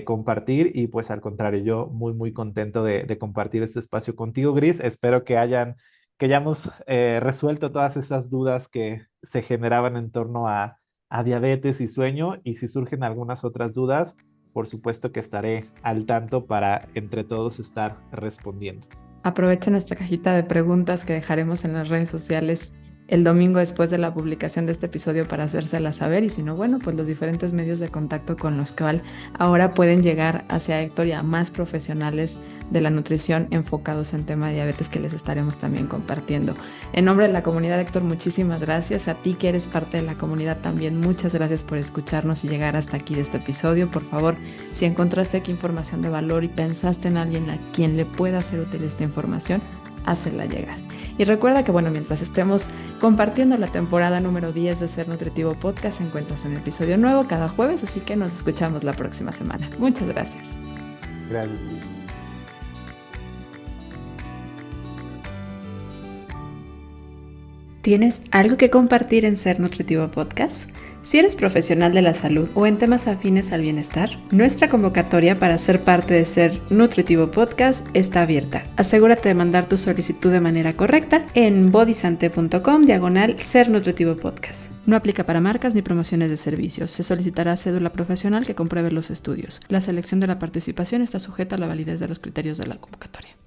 B: compartir y pues al contrario, yo muy, muy contento de compartir este espacio contigo, Gris. Espero que hayamos resuelto todas esas dudas que se generaban en torno a diabetes y sueño. Y si surgen algunas otras dudas, por supuesto que estaré al tanto para entre todos estar respondiendo.
A: Aprovecha nuestra cajita de preguntas que dejaremos en las redes sociales el domingo después de la publicación de este episodio para hacérselas saber y si no, bueno, pues los diferentes medios de contacto con los que ahora pueden llegar hacia Héctor y a más profesionales de la nutrición enfocados en tema de diabetes que les estaremos también compartiendo. En nombre de la comunidad, Héctor, muchísimas gracias. A ti que eres parte de la comunidad también, muchas gracias por escucharnos y llegar hasta aquí de este episodio. Por favor, si encontraste aquí información de valor y pensaste en alguien a quien le pueda ser útil esta información, hácela llegar. Y recuerda que, mientras estemos compartiendo la temporada número 10 de Ser Nutritivo Podcast, encuentras un episodio nuevo cada jueves, así que nos escuchamos la próxima semana. Muchas gracias.
B: Gracias.
A: ¿Tienes algo que compartir en Ser Nutritivo Podcast? Si eres profesional de la salud o en temas afines al bienestar, nuestra convocatoria para ser parte de Ser Nutritivo Podcast está abierta. Asegúrate de mandar tu solicitud de manera correcta en bodysante.com/Ser Nutritivo Podcast. No aplica para marcas ni promociones de servicios. Se solicitará cédula profesional que compruebe los estudios. La selección de la participación está sujeta a la validez de los criterios de la convocatoria.